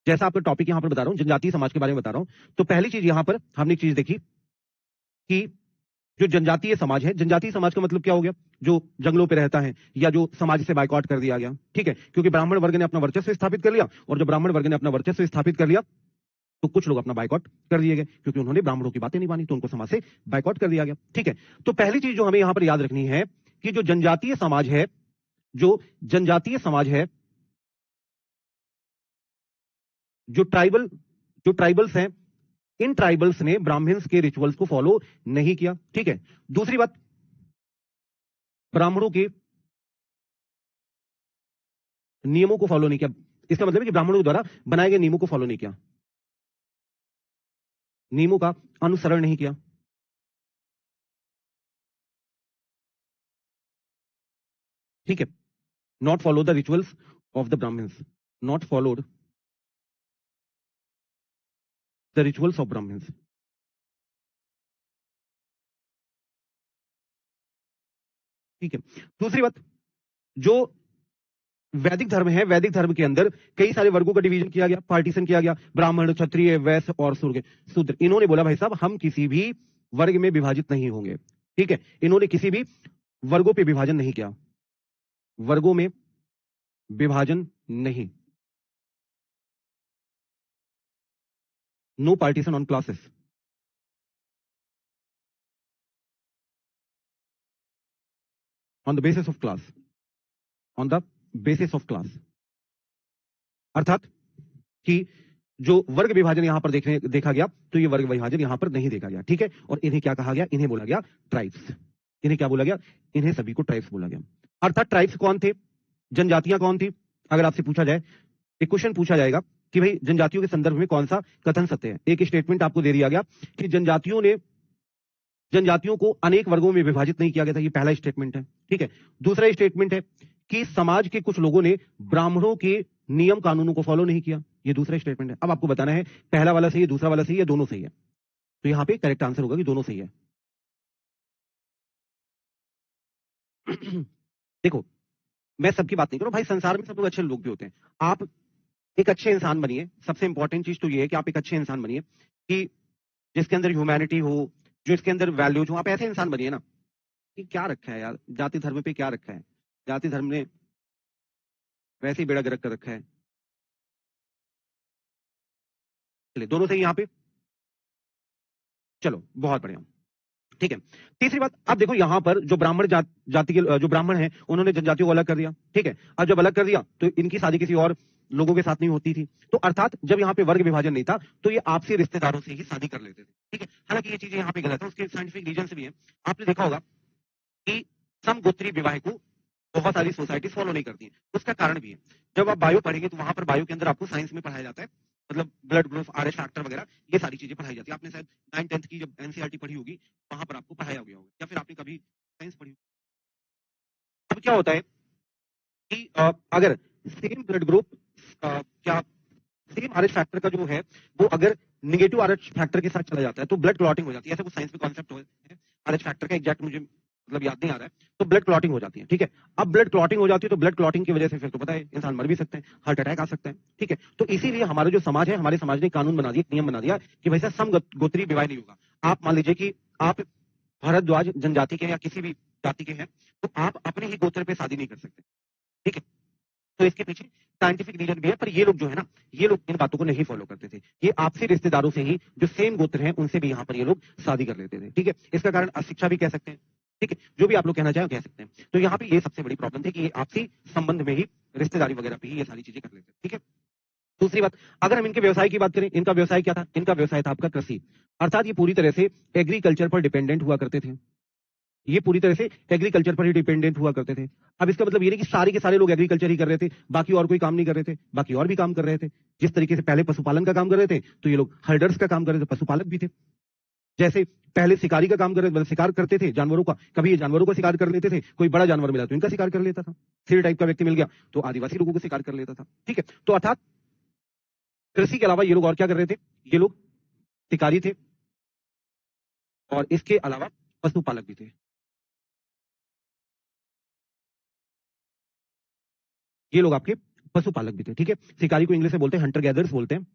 Speaker 1: जैसा आपका टॉपिक यहां पर बता रहा हूं, जनजातीय समाज के बारे में बता रहा हूं, तो पहली चीज यहां पर हमने एक चीज देखी कि जो जनजातीय समाज है, जनजातीय समाज का मतलब क्या हो गया, जो जंगलों पे रहता है या जो समाज से बाइकआउट कर दिया गया, ठीक है। क्योंकि ब्राह्मण वर्ग ने अपना वर्चस्व स्थापित कर लिया, और जब ब्राह्मण वर्ग ने अपना वर्चस्व स्थापित कर लिया तो कुछ लोग अपना बाइकआउट कर दिए गए, क्योंकि उन्होंने ब्राह्मणों की बातें नहीं मानी, तो उनको समाज से बाइकआउट कर दिया गया, ठीक है। तो पहली चीज जो हमें यहां पर याद रखनी है कि जो जनजातीय समाज है, जो जनजातीय समाज है, जो ट्राइबल्स हैं, इन ट्राइबल्स ने ब्राह्मण्स के रिचुअल्स को फॉलो नहीं किया, ठीक है। दूसरी बात, ब्राह्मणों के नियमों को फॉलो नहीं किया। इसका मतलब है कि ब्राह्मणों द्वारा बनाए गए नियमों को फॉलो नहीं किया, नियमों का अनुसरण नहीं किया, ठीक है। Not follow the rituals of the Brahmans, not followed the rituals of Brahmans, ठीक है। दूसरी बात, जो वैदिक धर्म है, वैदिक धर्म के अंदर कई सारे वर्गों का डिवीजन किया गया, पार्टीशन किया गया, ब्राह्मण, क्षत्रिय, वैश्य और शूद्र। इन्होंने बोला भाई साहब हम किसी भी वर्ग में विभाजित नहीं होंगे, ठीक है। इन्होंने किसी भी वर्गों पे विभाजन नहीं किया, वर्गों में विभाजन नहीं, no partition on classes, on the basis of class, on the basis of class. अर्थात कि जो वर्ग विभाजन यहां पर देखा गया, तो ये वर्ग विभाजन यहां पर नहीं देखा गया, ठीक है। और इन्हें क्या कहा गया, इन्हें बोला गया ट्राइब्स। इन्हें क्या बोला गया, इन्हें सभी को ट्राइब्स बोला गया। अर्थात ट्राइब्स कौन थे, जनजातियां कौन थी। अगर आपसे पूछा जाए, एक क्वेश्चन पूछा जाएगा कि भाई जनजातियों के संदर्भ में कौन सा कथन सत्य है, एक स्टेटमेंट आपको दे दिया गया कि जनजातियों को अनेक वर्गों में विभाजित नहीं किया गया था, ये पहला स्टेटमेंट है, ठीक है। दूसरा स्टेटमेंट है कि समाज के कुछ लोगों ने ब्राह्मणों के नियम कानूनों को फॉलो नहीं किया, ये दूसरा स्टेटमेंट है। अब आपको बताना है पहला वाला सही है, दूसरा वाला सही है, दोनों सही है। तो यहां पे करेक्ट आंसर होगा कि दोनों सही है। देखो, मैं सबकी बात नहीं कर रहा हूं भाई, संसार में सब लोग अच्छे लोग भी होते हैं। आप एक अच्छे इंसान बनिए, सबसे इंपॉर्टेंट चीज तो ये है कि आप एक अच्छे इंसान बनिए कि जिसके अंदर ह्यूमैनिटी हो, जो इसके अंदर वैल्यूज हो। आप ऐसे इंसान बनिए ना कि क्या रखा है यार, जाति धर्म पे क्या रखा है, जाति धर्म ने वैसे ही बेड़ा गर्क कर रखा है। चलिए दोनों सही यहाँ पे, चलो बहुत बढ़िया, ठीक है। तीसरी बात, अब देखो यहां पर जो ब्राह्मण जाति के जो ब्राह्मण हैं उन्होंने जनजातियों को अलग कर दिया, ठीक है। अब जब अलग कर दिया तो इनकी शादी किसी और लोगों के साथ नहीं होती थी, तो अर्थात जब यहाँ पे वर्ग विभाजन नहीं था तो ये आपसी रिश्तेदारों से ही शादी कर लेते थे, ठीक है। हालांकि ये चीजें यहाँ पे गलत है, उसके साइंटिफिक रीजन भी है। आपने देखा होगा कि समगोत्रीय विवाह को बहुत सारी सोसाइटी फॉलो नहीं करती है, उसका कारण भी है। जब आप बायो पढ़ेंगे तो वहां पर बायो के अंदर आपको साइंस में पढ़ाया जाता है, मतलब ब्लड ग्रुप, आरएच फैक्टर वगैरह, ये सारी चीजें पढ़ाई जाती है। आपने शायद 9th-10th की जब एनसीईआरटी पढ़ी होगी वहां पर आपको पढ़ाया गया होगा, या फिर आपने कभी साइंस पढ़ी होगी। अब क्या होता है कि अगर सेम ब्लड ग्रुप क्या सेम आरएच फैक्टर का जो है वो अगर निगेटिव आरएच फैक्टर के साथ चला जाता है तो ब्लड क्लॉटिंग हो जाती है। ऐसा कुछ साइंस में कॉन्सेप्ट है, आरएच फैक्टर का एग्जैक्ट मुझे मतलब याद नहीं आ रहा है, तो ब्लड क्लॉटिंग हो जाती है। ठीक है, अब ब्लड क्लॉटिंग हो जाती है तो ब्लड क्लॉटिंग की वजह से फिर तो पता है इंसान मर भी सकते हैं, हार्ट अटैक आ सकता है। ठीक है, तो इसीलिए हमारा जो समाज है, हमारे समाज ने कानून बना दिया, नियम बना दिया कि वैसा समगोत्रीय विवाह नहीं होगा। आप मान लीजिए कि आप भारद्वाज जनजाति के या किसी भी जाति के हैं, तो आप अपने ही गोत्र पे शादी नहीं कर सकते। ठीक है, तो इसके पीछे साइंटिफिक रीजन भी है, पर ये लोग जो है ना, ये लोग इन बातों को नहीं फॉलो करते थे। ये आपसी रिश्तेदारों से ही जो सेम गोत्र हैं उनसे भी यहाँ पर ये लोग शादी कर लेते थे। ठीक है, इसका कारण अशिक्षा भी कह सकते हैं। ठीक है, जो भी आप लोग कहना चाहें कह सकते हैं। तो यहाँ पे ये सबसे बड़ी प्रॉब्लम थी कि ये आपसी संबंध में ही, रिश्तेदारी वगैरह पे ही ये सारी चीजें कर लेते थे। ठीक है, दूसरी बात, अगर हम इनके व्यवसाय की बात करें, इनका व्यवसाय क्या था? इनका व्यवसाय था आपका कृषि, अर्थात ये पूरी तरह से एग्रीकल्चर पर डिपेंडेंट हुआ करते थे। ये पूरी तरह से एग्रीकल्चर पर ही डिपेंडेंट हुआ करते थे। अब इसका मतलब ये नहीं कि सारे के सारे लोग एग्रीकल्चर ही कर रहे थे, बाकी और कोई काम नहीं कर रहे थे, बाकी और भी काम कर रहे थे। जिस तरीके से पहले पशुपालन का काम कर रहे थे, तो ये लोग हर्डर्स का काम कर रहे थे, पशुपालक भी थे। जैसे पहले शिकारी का काम कर रहे थे, मतलब शिकार करते थे जानवरों का, कभी ये जानवरों का शिकार कर लेते थे, कोई बड़ा जानवर मिला तो इनका शिकार कर लेता था, शेर टाइप का व्यक्ति मिल गया तो आदिवासी लोगों को शिकार कर लेता था। ठीक है, तो अर्थात कृषि के अलावा ये लोग और क्या कर रहे थे? ये लोग शिकारी थे और इसके अलावा पशुपालक भी थे। ये लोग आपके पशुपालक भी थे। ठीक है, शिकारी को इंग्लिश में बोलते हैं हंटर गैदर्स बोलते हैं,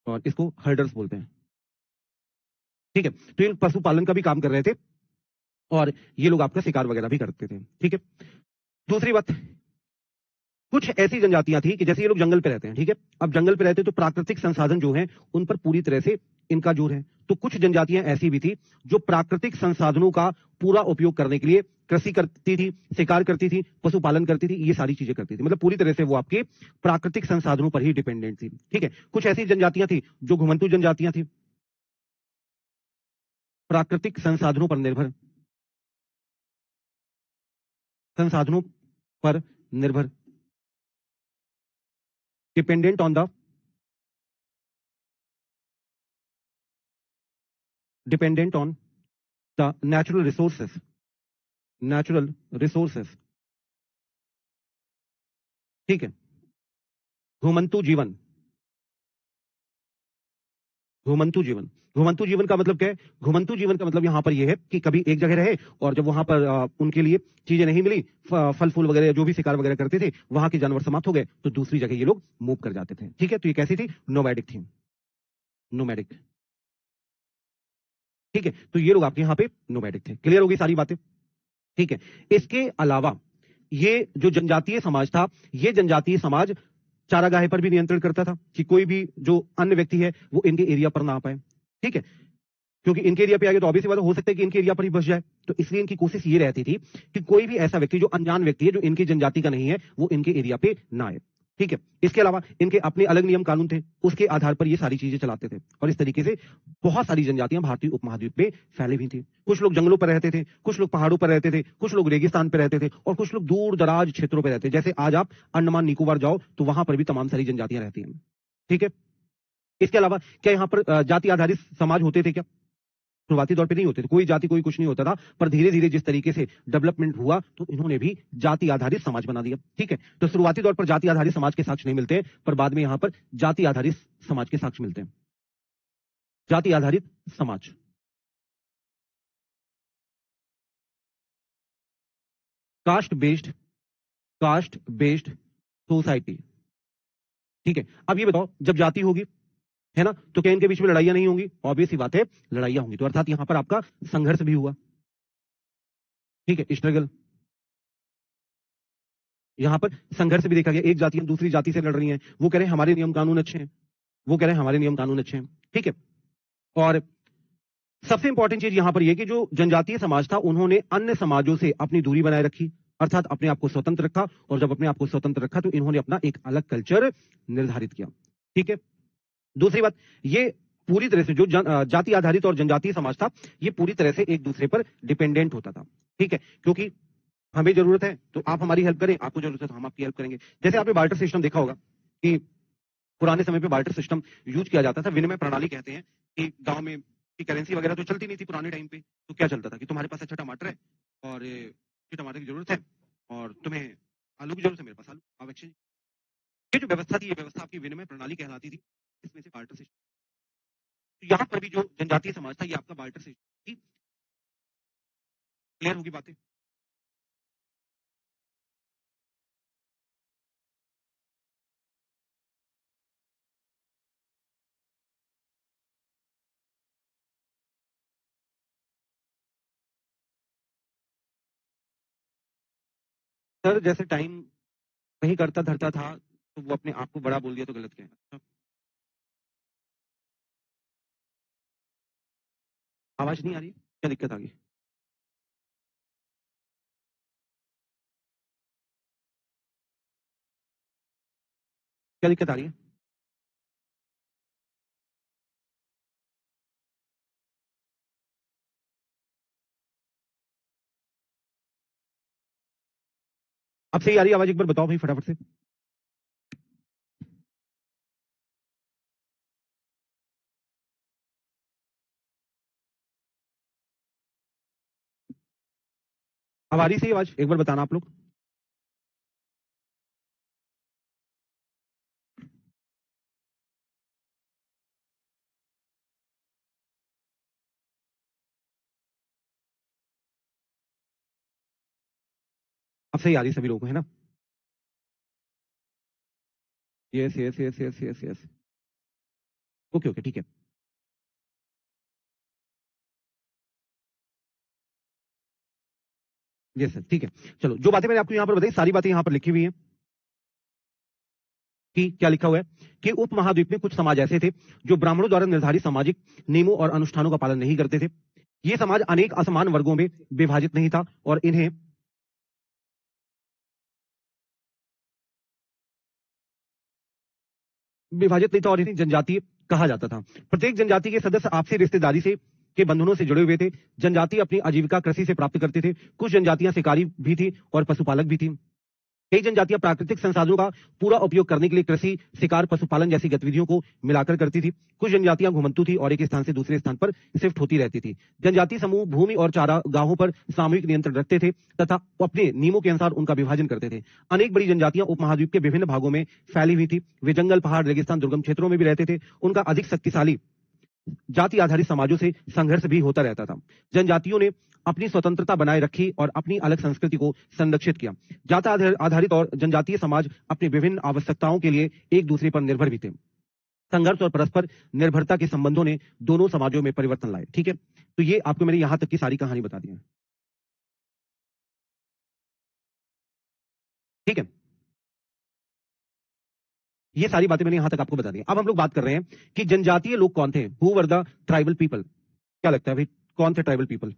Speaker 1: और इसको हर्डर्स बोलते हैं। ठीक है, तो ये पशुपालन का भी काम कर रहे थे और ये लोग आपका शिकार वगैरह भी करते थे। ठीक है, दूसरी बात, कुछ ऐसी जनजातियां थी कि जैसे ये लोग जंगल पे रहते हैं। ठीक है, अब जंगल पे रहते हैं तो प्राकृतिक संसाधन जो हैं उन पर पूरी तरह से इनका जोर है। तो कुछ जनजातियां ऐसी भी थी जो प्राकृतिक संसाधनों का पूरा उपयोग करने के लिए कृषि करती थी, शिकार करती थी, पशुपालन करती थी, ये सारी चीजें करती थी। मतलब पूरी तरह से वो आपके प्राकृतिक संसाधनों पर ही डिपेंडेंट थी। ठीक है, कुछ ऐसी जनजातियां थी जो घुमंतु जनजातियां थी, प्राकृतिक संसाधनों पर निर्भर, संसाधनों पर निर्भर, dependent on the, dependent on the natural resources, natural resources. ठीक है, घुमंतु जीवन, घुमंतु जीवन, घुमंतु जीवन का मतलब क्या है? घुमंतु जीवन का मतलब यहां पर यह है कि कभी एक जगह रहे और जब वहां पर उनके लिए चीजें नहीं मिली, फल फूल वगैरह जो भी शिकार वगैरह करते थे, वहां के जानवर समाप्त हो गए तो दूसरी जगह ये लोग मूव कर जाते थे। ठीक है, तो ये कैसी थी? नोमैडिक थी, नोमैडिक। ठीक है, तो ये लोग आपके यहाँ पे नोमैडिक थे। क्लियर होगी सारी बातें? ठीक है, इसके अलावा ये जो जनजातीय समाज था, ये जनजातीय समाज चारागाह पर भी नियंत्रण करता था कि कोई भी जो अन्य व्यक्ति है वो इनके एरिया पर ना आ पाए। ठीक है, क्योंकि इनके एरिया पे आ गए तो ऑब्वियस बात हो सकता है कि इनके एरिया पर ही बस जाए, तो इसलिए इनकी कोशिश ये रहती थी कि कोई भी ऐसा व्यक्ति जो अनजान व्यक्ति है, जो इनकी जनजाति का नहीं है, वो इनके एरिया पे ना आए। ठीक है, इसके अलावा इनके अपने अलग नियम कानून थे, उसके आधार पर ये सारी चीजें चलाते थे और इस तरीके से बहुत सारी जनजातियां भारतीय उपमहाद्वीप में फैली हुई थी। कुछ लोग जंगलों पर रहते थे, कुछ लोग पहाड़ों पर रहते थे, कुछ लोग रेगिस्तान पर रहते थे और कुछ लोग दूर दराज क्षेत्रों पर रहते थे। जैसे आज आप अंडमान निकोबार जाओ तो वहां पर भी तमाम सारी जनजातियां रहती हैं। ठीक है, इसके अलावा क्या यहाँ पर जाति आधारित समाज होते थे क्या? शुरुआती दौर पे नहीं होते थे, कोई जाति कोई कुछ नहीं होता था, पर धीरे धीरे जिस तरीके से डेवलपमेंट हुआ तो इन्होंने भी जाति आधारित समाज बना दिया। ठीक है, तो शुरुआती दौर पर जाति आधारित समाज के साक्ष्य नहीं मिलते, पर बाद में यहां पर जाति आधारित समाज के साक्ष्य मिलते हैं। जाति आधारित समाज, caste based, caste based society. ठीक है, अब ये बताओ, जब जाति होगी, है ना, तो क्या इनके बीच में लड़ाइयां नहीं होंगी? ऑब्वियस ही बात है, लड़ाइयां होंगी। तो अर्थात यहां पर आपका संघर्ष भी हुआ। ठीक है, स्ट्रगल, यहां पर संघर्ष भी देखा गया। एक जाति दूसरी जाति से लड़ रही है, वो कह रहे हैं हमारे नियम कानून अच्छे हैं, वो कह रहे हैं हमारे नियम कानून अच्छे हैं। ठीक है, और सबसे इंपॉर्टेंट चीज यहां पर यह कि जो जनजातीय समाज था उन्होंने अन्य समाजों से अपनी दूरी बनाए रखी, अर्थात अपने आप को स्वतंत्र रखा, और जब अपने आप को स्वतंत्र रखा तो इन्होंने अपना एक अलग कल्चर निर्धारित किया। ठीक है, दूसरी बात, ये पूरी तरह से जो जाति आधारित और जनजातीय समाज था, ये पूरी तरह से एक दूसरे पर डिपेंडेंट होता था। ठीक है, क्योंकि हमें जरूरत है तो आप हमारी हेल्प करें, आपको जरूरत है तो हम आपकी हेल्प करेंगे। जैसे आपने बार्टर सिस्टम देखा होगा कि पुराने समय पे बार्टर सिस्टम यूज किया जाता था, विनिमय प्रणाली कहते हैं कि गांव में की करेंसी वगैरह तो चलती नहीं थी पुराने टाइम पे, तो क्या चलता था कि तुम्हारे पास अच्छा टमाटर है और ये टमाटर की जरूरत है, और तुम्हें आलू की जरूरत है, मेरे पास आलू, आप एक्सचेंज ये जो व्यवस्था थी, ये व्यवस्था आपकी विनिमय प्रणाली कहलाती थी। इसमें से बार्टर सिस्टम, तो यहाँ पर भी जो जनजातीय समाज था, ये आपका बार्टर सिस्टम थी। क्लियर होगी बातें? सर जैसे टाइम वही करता धरता था, तो वो अपने आप को बड़ा बोल दिया तो गलत क्या है? अच्छा, आवाज नहीं आ रही? क्या दिक्कत आ गई? क्या दिक्कत आ रही है? अब सही आ रही है आवाज? एक बार बताओ भाई फटाफट से। अब आ रही सही आवाज? एक बार बताना आप लोग। अब सही आ रही है सभी लोगों को, है ना? Yes yes yes yes yes yes. Okay okay, ठीक है। यस सर, ठीक है। चलो, जो बातें मैंने आपको यहाँ पर बताई, सारी बातें यहाँ पर लिखी हुई हैं। कि क्या लिखा हुआ है कि उपमहाद्वीप में कुछ समाज ऐसे थे जो ब्राह्मणों द्वारा निर्धारित सामाजिक नियमों और अनुष्ठानों का पालन नहीं करते थे। ये समाज अनेक असमान वर्गों में विभाजित नहीं था और इन्हें विभाजित नहीं था और इन्हें जनजातीय कहा जाता था। प्रत्येक जनजाति के सदस्य आपसी रिश्तेदारी से के बंधनों से जुड़े हुए थे। जनजाति अपनी आजीविका कृषि से प्राप्त करते थे। कुछ जनजातियां शिकारी भी थी और पशुपालक भी थी। कई जनजातियां प्राकृतिक संसाधनों का पूरा उपयोग करने के लिए कृषि, शिकार, पशुपालन जैसी गतिविधियों को मिलाकर करती थी। कुछ जनजातियां घुमंतु थी और एक स्थान से दूसरे स्थान पर शिफ्ट होती रहती थी। जनजातीय समूह भूमि और चारागाहों पर सामूहिक नियंत्रण रखते थे तथा अपने नियमों के अनुसार उनका विभाजन करते थे। अनेक बड़ी जनजातियां उपमहाद्वीप के विभिन्न भागों में फैली हुई थी। वे जंगल, पहाड़, रेगिस्तान, दुर्गम क्षेत्रों में भी रहते थे। उनका अधिक शक्तिशाली जाति आधारित समाजों से संघर्ष भी होता रहता था। जनजातियों ने अपनी स्वतंत्रता बनाए रखी और अपनी अलग संस्कृति को संरक्षित किया। जाति आधारित और जनजातीय समाज अपनी विभिन्न आवश्यकताओं के लिए एक दूसरे पर निर्भर भी थे। संघर्ष और परस्पर निर्भरता के संबंधों ने दोनों समाजों में परिवर्तन लाए। ठीक है, तो ये आपको मैंने यहां तक की सारी कहानी बता दी है। ठीक है, ये सारी बातें मैंने यहां तक आपको बता दी। अब हम लोग बात कर रहे हैं कि जनजातीय लोग कौन थे। Who were the tribal people? क्या लगता है भाई, कौन थे ट्राइबल पीपल?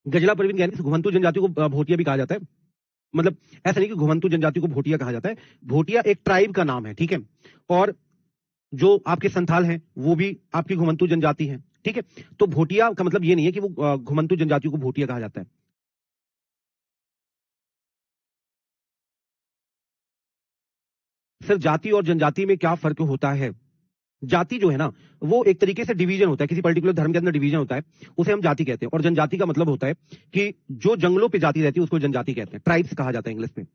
Speaker 1: गजला परवीन कह रही है, घुमंतु जनजाति को भोटिया भी कहा जाता है। मतलब ऐसा नहीं कि घुमंतु जनजाति को भोटिया कहा जाता है। भोटिया एक ट्राइब का नाम है, ठीक है। और जो आपके संथाल हैं वो भी आपकी घुमंतु जनजाति है, ठीक है। तो भोटिया का मतलब ये नहीं है कि वो घुमंतु जनजातियों को भोटिया कहा जाता है। सिर्फ जाति और जनजाति में क्या फर्क होता है? जाति जो है ना, वो एक तरीके से डिवीजन होता है, किसी पर्टिकुलर धर्म के अंदर डिवीजन होता है, उसे हम जाति कहते हैं। और जनजाति का मतलब होता है कि जो जंगलों पे जाति रहती है उसको जनजाति कहते हैं, ट्राइब्स कहा जाता है इंग्लिश में।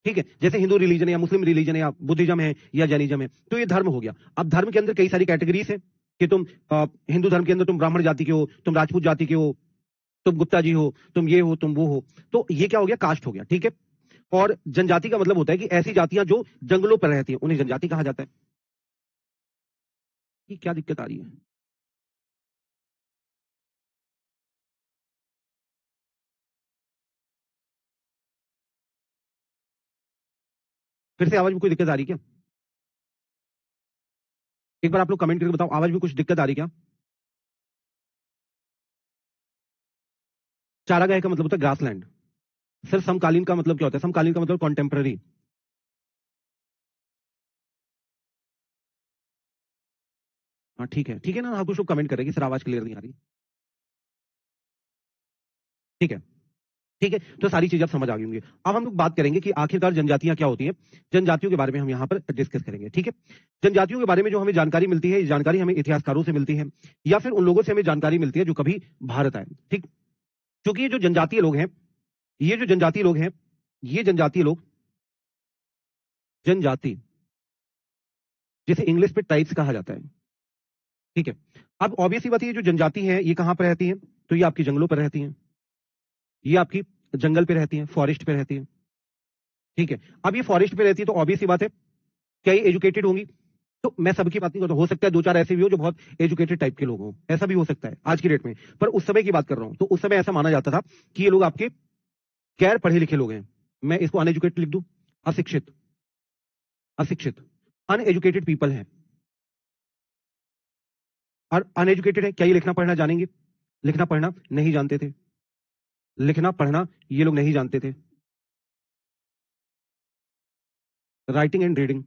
Speaker 1: ठीक है, जैसे हिंदू रिलीजन है या मुस्लिम रिलीजन है या बुद्धिज्म है या जैनिज्म है, तो ये धर्म हो गया। अब धर्म के अंदर कई सारी कैटेगरीज है कि तुम हिंदू धर्म के अंदर तुम ब्राह्मण जाति के हो, तुम राजपूत जाति के हो, तुम गुप्ता जी हो, तुम ये हो, तुम वो हो। तो ये क्या हो गया, कास्ट हो गया, ठीक है। और जनजाति का मतलब होता है कि ऐसी जातियां जो जंगलों पर रहती हैं उन्हें जनजाति कहा जाता है। ये क्या दिक्कत आ रही है? फिर से आवाज में कोई दिक्कत आ रही है क्या? एक बार आप लोग कमेंट करके बताओ, आवाज में कुछ दिक्कत आ रही है क्या? चारागाह का मतलब होता है ग्रासलैंड। सिर्फ समकालीन का मतलब क्या होता है? समकालीन का मतलब कॉन्टेम्पररी। हाँ ठीक है ना। हाँ, कुछ लोग कमेंट करेंगे सर आवाज क्लियर नहीं आ रही। ठीक है, ठीक है, तो सारी चीजें आप समझ आ गई होंगी। अब हम लोग बात करेंगे कि आखिरकार जनजातियां क्या होती हैं। जनजातियों के बारे में हम यहाँ पर डिस्कस करेंगे, ठीक है। जनजातियों के बारे में जो हमें जानकारी मिलती है, ये जानकारी हमें इतिहासकारों से मिलती है या फिर उन लोगों से हमें जानकारी मिलती है जो कभी भारत आए, ठीक। क्योंकि ये जो जनजातीय लोग हैं, ये जो जनजातीय लोग हैं, ये जनजातीय लोग, जनजाति जिसे इंग्लिश में ट्राइब्स कहा जाता है, ठीक है। अब ऑब्वियसली बात है, ये जो जनजाति है ये कहां पर रहती है? तो ये आपकी जंगलों पर रहती है, ये आपकी जंगल पे रहती है, फॉरेस्ट पे रहती है, ठीक है। अब ये फॉरेस्ट पे रहती है तो ऑब्वियसली बात है, क्या ये एजुकेटेड होंगी? तो मैं सबकी बात नहीं करता, हो सकता है दो चार ऐसे भी हो जो बहुत एजुकेटेड टाइप के लोग हों, ऐसा भी हो सकता है आज की डेट में, पर उस समय की बात कर रहा हूं। तो उस समय ऐसा माना जाता था कि ये लोग आपके गैर पढ़े लिखे लोग हैं। मैं इसको अनएजुकेटेड लिख दूं, अशिक्षित, अशिक्षित, अनएजुकेटेड पीपल हैं। और अनएजुकेटेड है, क्या ये लिखना पढ़ना जानेंगे? लिखना पढ़ना नहीं जानते थे, लिखना पढ़ना ये लोग नहीं जानते थे। राइटिंग एंड रीडिंग,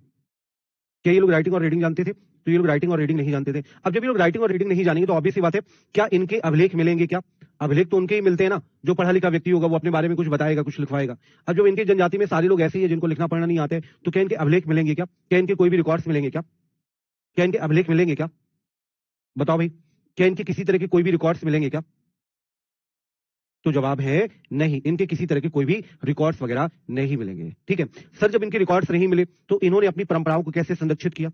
Speaker 1: क्या ये लोग राइटिंग और रीडिंग जानते थे? तो ये लोग राइटिंग और रीडिंग नहीं जानते थे। अब जब ये लोग राइटिंग और रीडिंग नहीं जानेंगे तो ऑब्वियस सी बात है, क्या इनके अभिलेख मिलेंगे? क्या अभिलेख तो उनके ही मिलते हैं ना, जो पढ़ा लिखा व्यक्ति होगा वो अपने बारे में कुछ बताएगा, कुछ लिखवाएगा। अब जो इनकी जनजाति में सारे लोग ऐसे ही है जिनको लिखना पढ़ना नहीं आते, तो क्या इनके अभिलेख मिलेंगे? क्या क्या इनके कोई भी रिकॉर्ड्स मिलेंगे? क्या क्या इनके अभिलेख मिलेंगे? क्या बताओ भाई, क्या इनके किसी तरह के कोई भी रिकॉर्ड्स मिलेंगे? क्या तो जवाब है नहीं, इनके किसी तरह के कोई भी रिकॉर्ड्स वगैरह नहीं मिलेंगे, ठीक है। सर जब इनके रिकॉर्ड्स नहीं मिले तो इन्होंने अपनी परंपराओं को कैसे संरक्षित किया?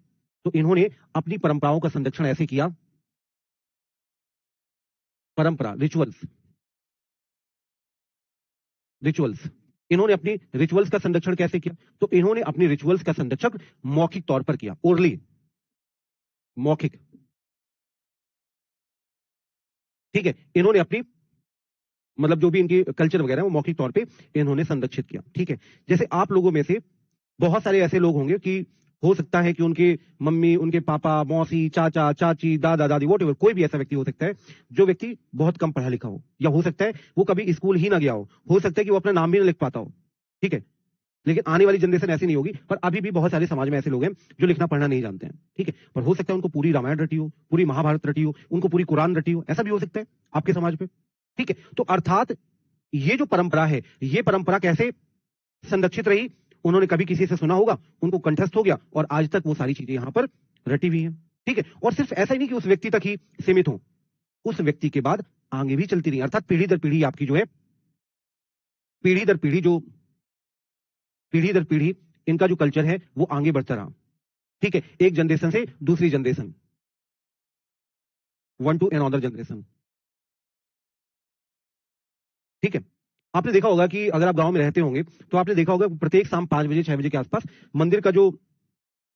Speaker 1: तो इन्होंने अपनी परंपराओं का संरक्षण ऐसे किया, परंपरा, रिचुअल्स, रिचुअल्स, इन्होंने अपनी रिचुअल्स का संरक्षण कैसे किया? तो इन्होंने अपनी रिचुअल्स का संरक्षण मौखिक तौर पर किया, ओरली, मौखिक, ठीक है। इन्होंने अपनी मतलब जो भी इनकी कल्चर वगैरह है वो मौखिक तौर पे इन्होंने संरक्षित किया, ठीक है। जैसे आप लोगों में से बहुत सारे ऐसे लोग होंगे कि हो सकता है कि उनके मम्मी, उनके पापा, मौसी, चाचा, चाची, दादा, दादी, वॉट एवर, कोई भी ऐसा व्यक्ति हो सकता है जो व्यक्ति बहुत कम पढ़ा लिखा हो, या हो सकता है वो कभी स्कूल ही ना गया हो सकता है कि वो अपना नाम भी ना लिख पाता हो, ठीक है। लेकिन आने वाली जनरेशन ऐसी नहीं होगी, पर अभी भी बहुत सारे समाज में ऐसे लोग हैं जो लिखना पढ़ना नहीं जानते हैं, ठीक है। पर हो सकता है उनको पूरी रामायण रटी हो, पूरी महाभारत रटी हो, उनको पूरी कुरान रटी हो, ऐसा भी हो सकता है आपके समाज में, ठीक है। तो अर्थात ये जो परंपरा है, ये परंपरा कैसे संरक्षित रही? उन्होंने कभी किसी से सुना होगा, उनको कंठस्थ हो गया और आज तक वो सारी चीजें यहां पर रटी हुई हैं, ठीक है। और सिर्फ ऐसा ही नहीं कि उस व्यक्ति तक ही सीमित हो, उस व्यक्ति के बाद आगे भी चलती रही, अर्थात पीढ़ी दर पीढ़ी आपकी जो है, पीढ़ी दर पीढ़ी जो, पीढ़ी दर पीढ़ी इनका जो कल्चर है वो आगे बढ़ता रहा, ठीक है। एक जनरेशन से दूसरी generation, one two another generation, ठीक है। आपने देखा होगा कि अगर आप गांव में रहते होंगे तो आपने देखा होगा प्रत्येक शाम 5 बजे 6 बजे के आसपास मंदिर का जो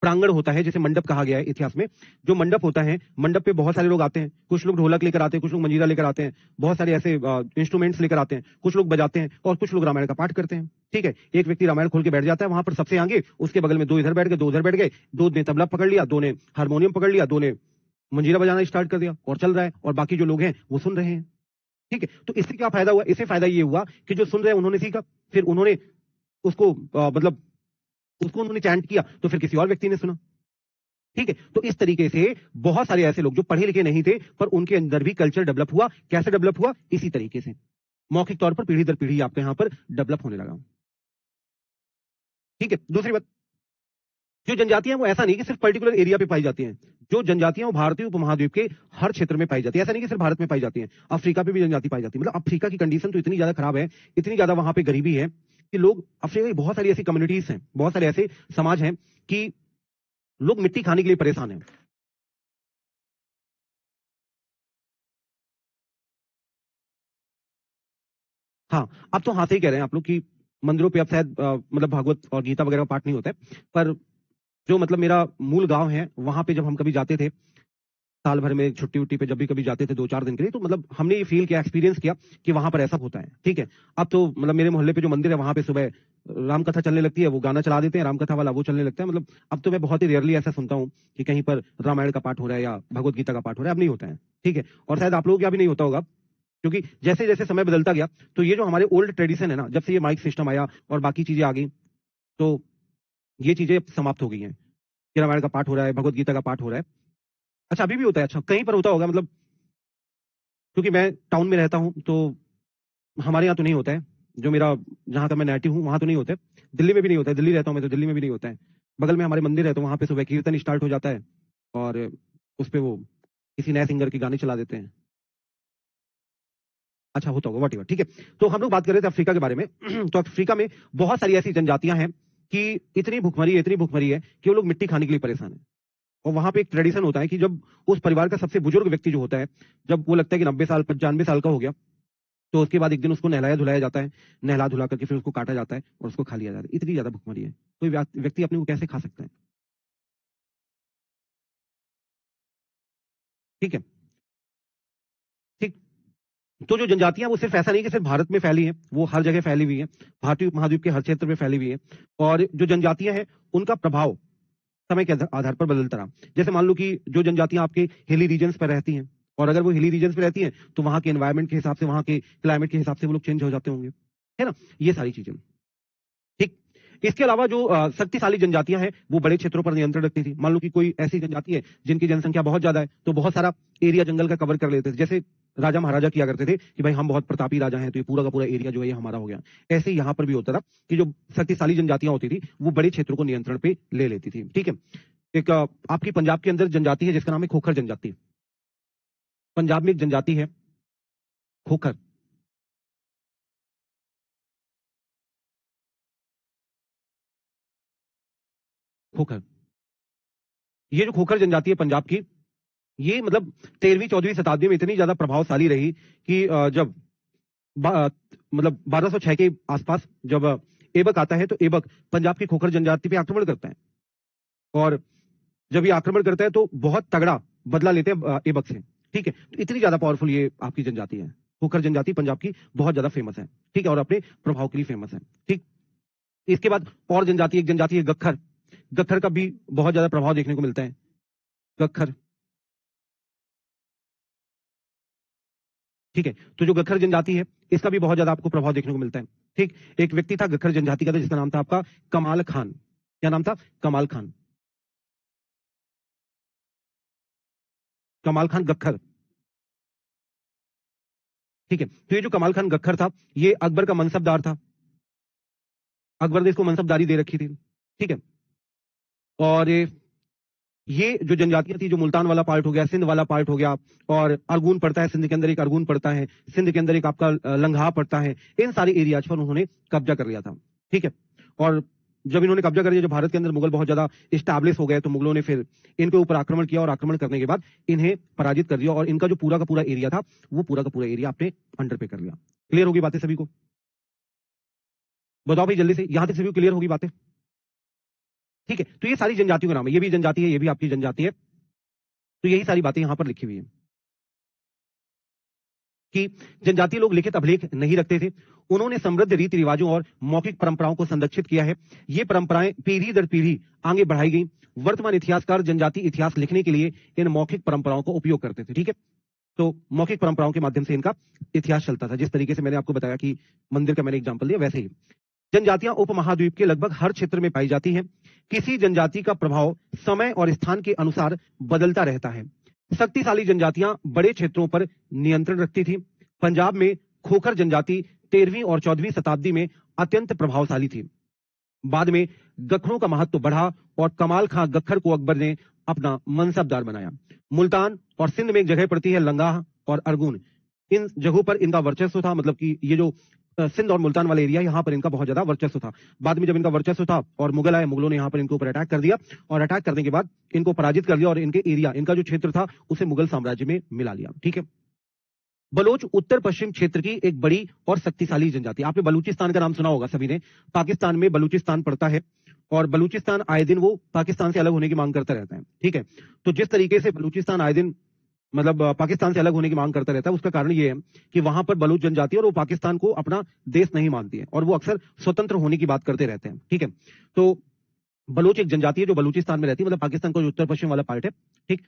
Speaker 1: प्रांगण होता है, जिसे मंडप कहा गया है इतिहास में, जो मंडप होता है, मंडप पे बहुत सारे लोग आते हैं, कुछ लोग ढोलक लेकर आते हैं, कुछ लोग मंजीरा लेकर आते हैं, बहुत सारे ऐसे इंस्ट्रूमेंट्स लेकर आते हैं, कुछ लोग बजाते हैं और कुछ लोग रामायण का पाठ करते हैं, ठीक है। एक व्यक्ति रामायण खोल के बैठ जाता है वहां पर सबसे आगे, उसके बगल में दो इधर बैठ गए, दो उधर बैठ गए, दो ने तबला पकड़ लिया, दो ने हारमोनियम पकड़ लिया, दो ने मंजीरा बजाना स्टार्ट कर दिया और चल रहा है, और बाकी जो लोग हैं वो सुन रहे हैं, ठीक है। तो इससे क्या फायदा हुआ? इससे फायदा ये हुआ कि जो सुन रहे हैं उन्होंने सीखा, फिर उन्होंने उसको मतलब उसको उन्होंने चैंट किया तो फिर किसी और व्यक्ति ने सुना, ठीक है। तो इस तरीके से बहुत सारे ऐसे लोग जो पढ़े लिखे नहीं थे पर उनके अंदर भी कल्चर डेवलप हुआ। कैसे डेवलप हुआ? इसी तरीके से, मौखिक तौर पर पीढ़ी दर पीढ़ी आपके यहां पर डेवलप होने लगा, ठीक है। दूसरी बात, जो जनजातियां वो ऐसा नहीं कि सिर्फ पर्टिकुलर एरिया पे पाई जाती हैं, जो जनजातियां वो भारतीय उपमहाद्वीप के हर क्षेत्र में पाई जाती है, ऐसा नहीं कि सिर्फ भारत में पाई जाती है, अफ्रीका पे भी जनजाति पाई जाती है। मतलब अफ्रीका की कंडीशन तो इतनी ज्यादा खराब है, इतनी ज्यादा वहां पे गरीबी है कि लोग, अफ्रीका की बहुत सारी ऐसी कम्युनिटीज हैं, बहुत सारे ऐसे समाज हैं कि लोग मिट्टी खाने के लिए परेशान हैं। हाँ, अब तो हाँ से ही कह रहे हैं आप लोग कि मंदिरों पे अब शायद मतलब भागवत और गीता वगैरह का पाठ नहीं होता है, पर जो मतलब मेरा मूल गांव है वहां पे जब हम कभी जाते थे साल भर में छुट्टी उट्टी पे, जब भी कभी जाते थे 2-4 दिन के लिए, तो मतलब हमने ये फील किया, एक्सपीरियंस किया कि वहां पर ऐसा होता है, ठीक है। अब तो मतलब मेरे मोहल्ले पे जो मंदिर है वहां पे सुबह राम कथा चलने लगती है, वो गाना चला देते हैं राम कथा वाला, वो चलने लगता है। मतलब अब तो मैं बहुत ही रेयरली ऐसा सुनता हूँ कि कहीं पर रामायण का पाठ हो रहा है या भगवत गीता का पाठ हो रहा है, अब नहीं होता है, ठीक है। और शायद आप लोगों के यहाँ भी नहीं होता होगा, क्योंकि जैसे जैसे समय बदलता गया तो ये जो हमारे ओल्ड ट्रेडिशन है ना, जब से ये माइक सिस्टम आया और बाकी चीजें आ गई, तो ये चीजें अब समाप्त हो गई हैं कि रामायण का पाठ हो रहा है, भगवत गीता का पाठ हो रहा है। अच्छा, अभी भी होता है? अच्छा, कहीं पर होता होगा, मतलब क्योंकि मैं टाउन में रहता हूँ तो हमारे यहाँ तो नहीं होता है, जो मेरा, जहां का मैं नेटिव हूँ वहां तो नहीं होता है, दिल्ली में भी नहीं होता है, दिल्ली रहता हूँ मैं तो दिल्ली में भी नहीं होता है। बगल में हमारे मंदिर है तो वहां पे सुबह कीर्तन स्टार्ट हो जाता है और उस पे वो किसी नए सिंगर के गाने चला देते हैं। अच्छा होता होगा, वॉट, ठीक है। तो हम लोग बात कर रहे थे अफ्रीका के बारे में। तो अफ्रीका में बहुत सारी ऐसी जनजातियां हैं कि इतनी भुखमरी है कि वो लोग मिट्टी खाने के लिए परेशान है। और वहां पे एक ट्रेडिशन होता है कि जब उस परिवार का सबसे बुजुर्ग व्यक्ति जो होता है, जब वो लगता है कि 90 साल 95 साल का हो गया, तो उसके बाद एक दिन उसको नहलाया धुलाया जाता है, नहला धुला करके फिर उसको काटा जाता है और उसको खा लिया जाता है। इतनी ज्यादा भुखमरी है, कोई व्यक्ति अपने को कैसे खा सकता है? ठीक है, ठीक। तो जो जनजातियां वो सिर्फ ऐसा नहीं कि सिर्फ भारत में फैली हैं, वो हर जगह फैली हुई है, भारतीय उपमहाद्वीप के हर क्षेत्र में फैली हुई है। और जो जनजातियां हैं उनका प्रभाव समय के आधार पर बदलता रहा। जैसे मान लो कि जो जनजातियां आपके हिली रीजन्स पर रहती हैं, और अगर वो हिली रीजन्स पे रहती हैं तो वहां के एनवायरमेंट के हिसाब से, वहां के क्लाइमेट के हिसाब से वो लोग चेंज हो जाते होंगे, है ना? ये सारी चीजें, ठीक। इसके अलावा जो शक्तिशाली जनजातियां हैं वो बड़े क्षेत्रों पर नियंत्रण रखती थी। मान लो कि कोई ऐसी जनजाति है जिनकी जनसंख्या बहुत ज्यादा है, तो बहुत सारा एरिया जंगल का कवर कर लेते थे। जैसे राजा महाराजा किया करते थे कि भाई हम बहुत प्रतापी राजा हैं, तो ये पूरा का पूरा एरिया जो है ये हमारा हो गया। ऐसे ही यहाँ पर भी होता था कि जो शक्तिशाली जनजातियां होती थी वो बड़े क्षेत्रों को नियंत्रण पे ले लेती थी, ठीक है। एक आपकी पंजाब के अंदर जनजाति है जिसका नाम है खोखर जनजाति। पंजाब में एक जनजाति है खोखर। खोखर, ये जो खोखर जनजाति है पंजाब की, ये मतलब 13वीं 14वीं शताब्दी में इतनी ज्यादा प्रभावशाली रही कि जब मतलब 1206 के आसपास जब ऐबक आता है, तो ऐबक पंजाब की खोखर जनजाति पे आक्रमण करता है। और जब ये आक्रमण करता है तो बहुत तगड़ा बदला लेते हैं ऐबक से, ठीक है। तो इतनी ज्यादा पावरफुल ये आपकी जनजाति है। खोखर जनजाति पंजाब की बहुत ज्यादा फेमस है, ठीक है, और अपने प्रभाव के लिए फेमस है, ठीक। इसके बाद और जनजाति, एक जनजाति है गक्खर। गक्खर का भी बहुत ज्यादा प्रभाव देखने को मिलता है। गक्खर, ठीक है। तो जो गक्खर जनजाति है इसका भी बहुत ज्यादा आपको प्रभाव देखने को मिलता है, ठीक। एक व्यक्ति था गक्खर जनजाति का था जिसका नाम था आपका कमाल खान। क्या नाम था? कमाल खान। कमाल खान गक्खर, ठीक है। तो ये जो कमाल खान गक्खर था ये अकबर का मनसबदार था। अकबर ने इसको मनसबदारी दे रखी थी, ठीक है। और ये जो जनजातियां थी, जो मुल्तान वाला पार्ट हो गया, सिंध वाला पार्ट हो गया, और अरगून पड़ता है सिंध के अंदर, एक अरगून पड़ता है सिंध के अंदर, एक आपका लंघा पड़ता है। इन सारे एरियाज पर उन्होंने कब्जा कर लिया था, ठीक है। और जब इन्होंने कब्जा कर लिया, जब भारत के अंदर मुगल बहुत ज्यादा इस्टेब्लिश हो गए, तो मुगलों ने फिर इनके ऊपर आक्रमण किया, और आक्रमण करने के बाद इन्हें पराजित कर दिया, और इनका जो पूरा का पूरा एरिया था वो पूरा का पूरा एरिया अपने अंडर पे कर लिया। क्लियर होगी बातें सभी को? बताओ भाई जल्दी से, यहां तक सभी को क्लियर होगी बातें? ठीक है। तो ये सारी जनजातियों का नाम है, ये भी जनजाति है, ये भी आपकी जनजाति है। तो यही सारी बातें यहां पर लिखी हुई है कि जनजातीय लोग लिखित अभिलेख नहीं रखते थे। उन्होंने समृद्ध रीति रिवाजों और मौखिक परंपराओं को संरक्षित किया है। ये परंपराएं पीढ़ी दर पीढ़ी आगे बढ़ाई गई। वर्तमान इतिहासकार जनजाति इतिहास लिखने के लिए इन मौखिक परंपराओं को उपयोग करते थे, ठीक है। तो मौखिक परंपराओं के माध्यम से इनका इतिहास चलता था। जिस तरीके से मैंने आपको बताया कि मंदिर का मैंने एग्जाम्पल दिया, वैसे ही जनजातियां उपमहाद्वीप के लगभग हर क्षेत्र में पाई जाती हैं। किसी जनजाति का प्रभाव समय और स्थान के अनुसार बदलता रहता है। शक्तिशाली जनजातियां बड़े क्षेत्रों पर नियंत्रण रखती थी। पंजाब में खोखर जनजाति 13वीं और 14वीं शताब्दी में अत्यंत प्रभावशाली थी। बाद में गखरों का महत्व बढ़ा और कमाल खां गखर को अकबर ने अपना मनसबदार बनाया। मुल्तान और सिंध में एक जगह पड़ती है लंगाह और अरगुन, इन जगहों पर इनका वर्चस्व था। मतलब कि ये जो सिंध और मुल्तान वाला एरिया, यहाँ पर इनका बहुत ज्यादा वर्चस्व था। बाद में जब इनका वर्चस्व था और मुगल आए, मुगलों ने यहाँ पर इनके ऊपर अटैक कर दिया, और अटैक करने के बाद इनको पराजित कर दिया, और इनके एरिया, इनका जो क्षेत्र था उसे मुगल साम्राज्य में मिला लिया, ठीक है। बलोच उत्तर पश्चिम क्षेत्र की एक बड़ी और शक्तिशाली जनजाति। आपने बलूचिस्तान का नाम सुना होगा सभी ने। पाकिस्तान में बलूचिस्तान पड़ता है, और बलूचिस्तान आए दिन वो पाकिस्तान से अलग होने की मांग करता रहता है, ठीक है। तो जिस तरीके से बलूचिस्तान आए दिन मतलब पाकिस्तान से अलग होने की मांग करता रहता है, उसका कारण ये है कि वहां पर बलूच जनजाति और वो पाकिस्तान को अपना देश नहीं मानती है, और वो अक्सर स्वतंत्र होने की बात करते रहते हैं, ठीक है। तो बलूच एक जनजाति है जो बलूचिस्तान में रहती है, मतलब पाकिस्तान का जो उत्तर पश्चिम वाला पार्ट है, ठीक।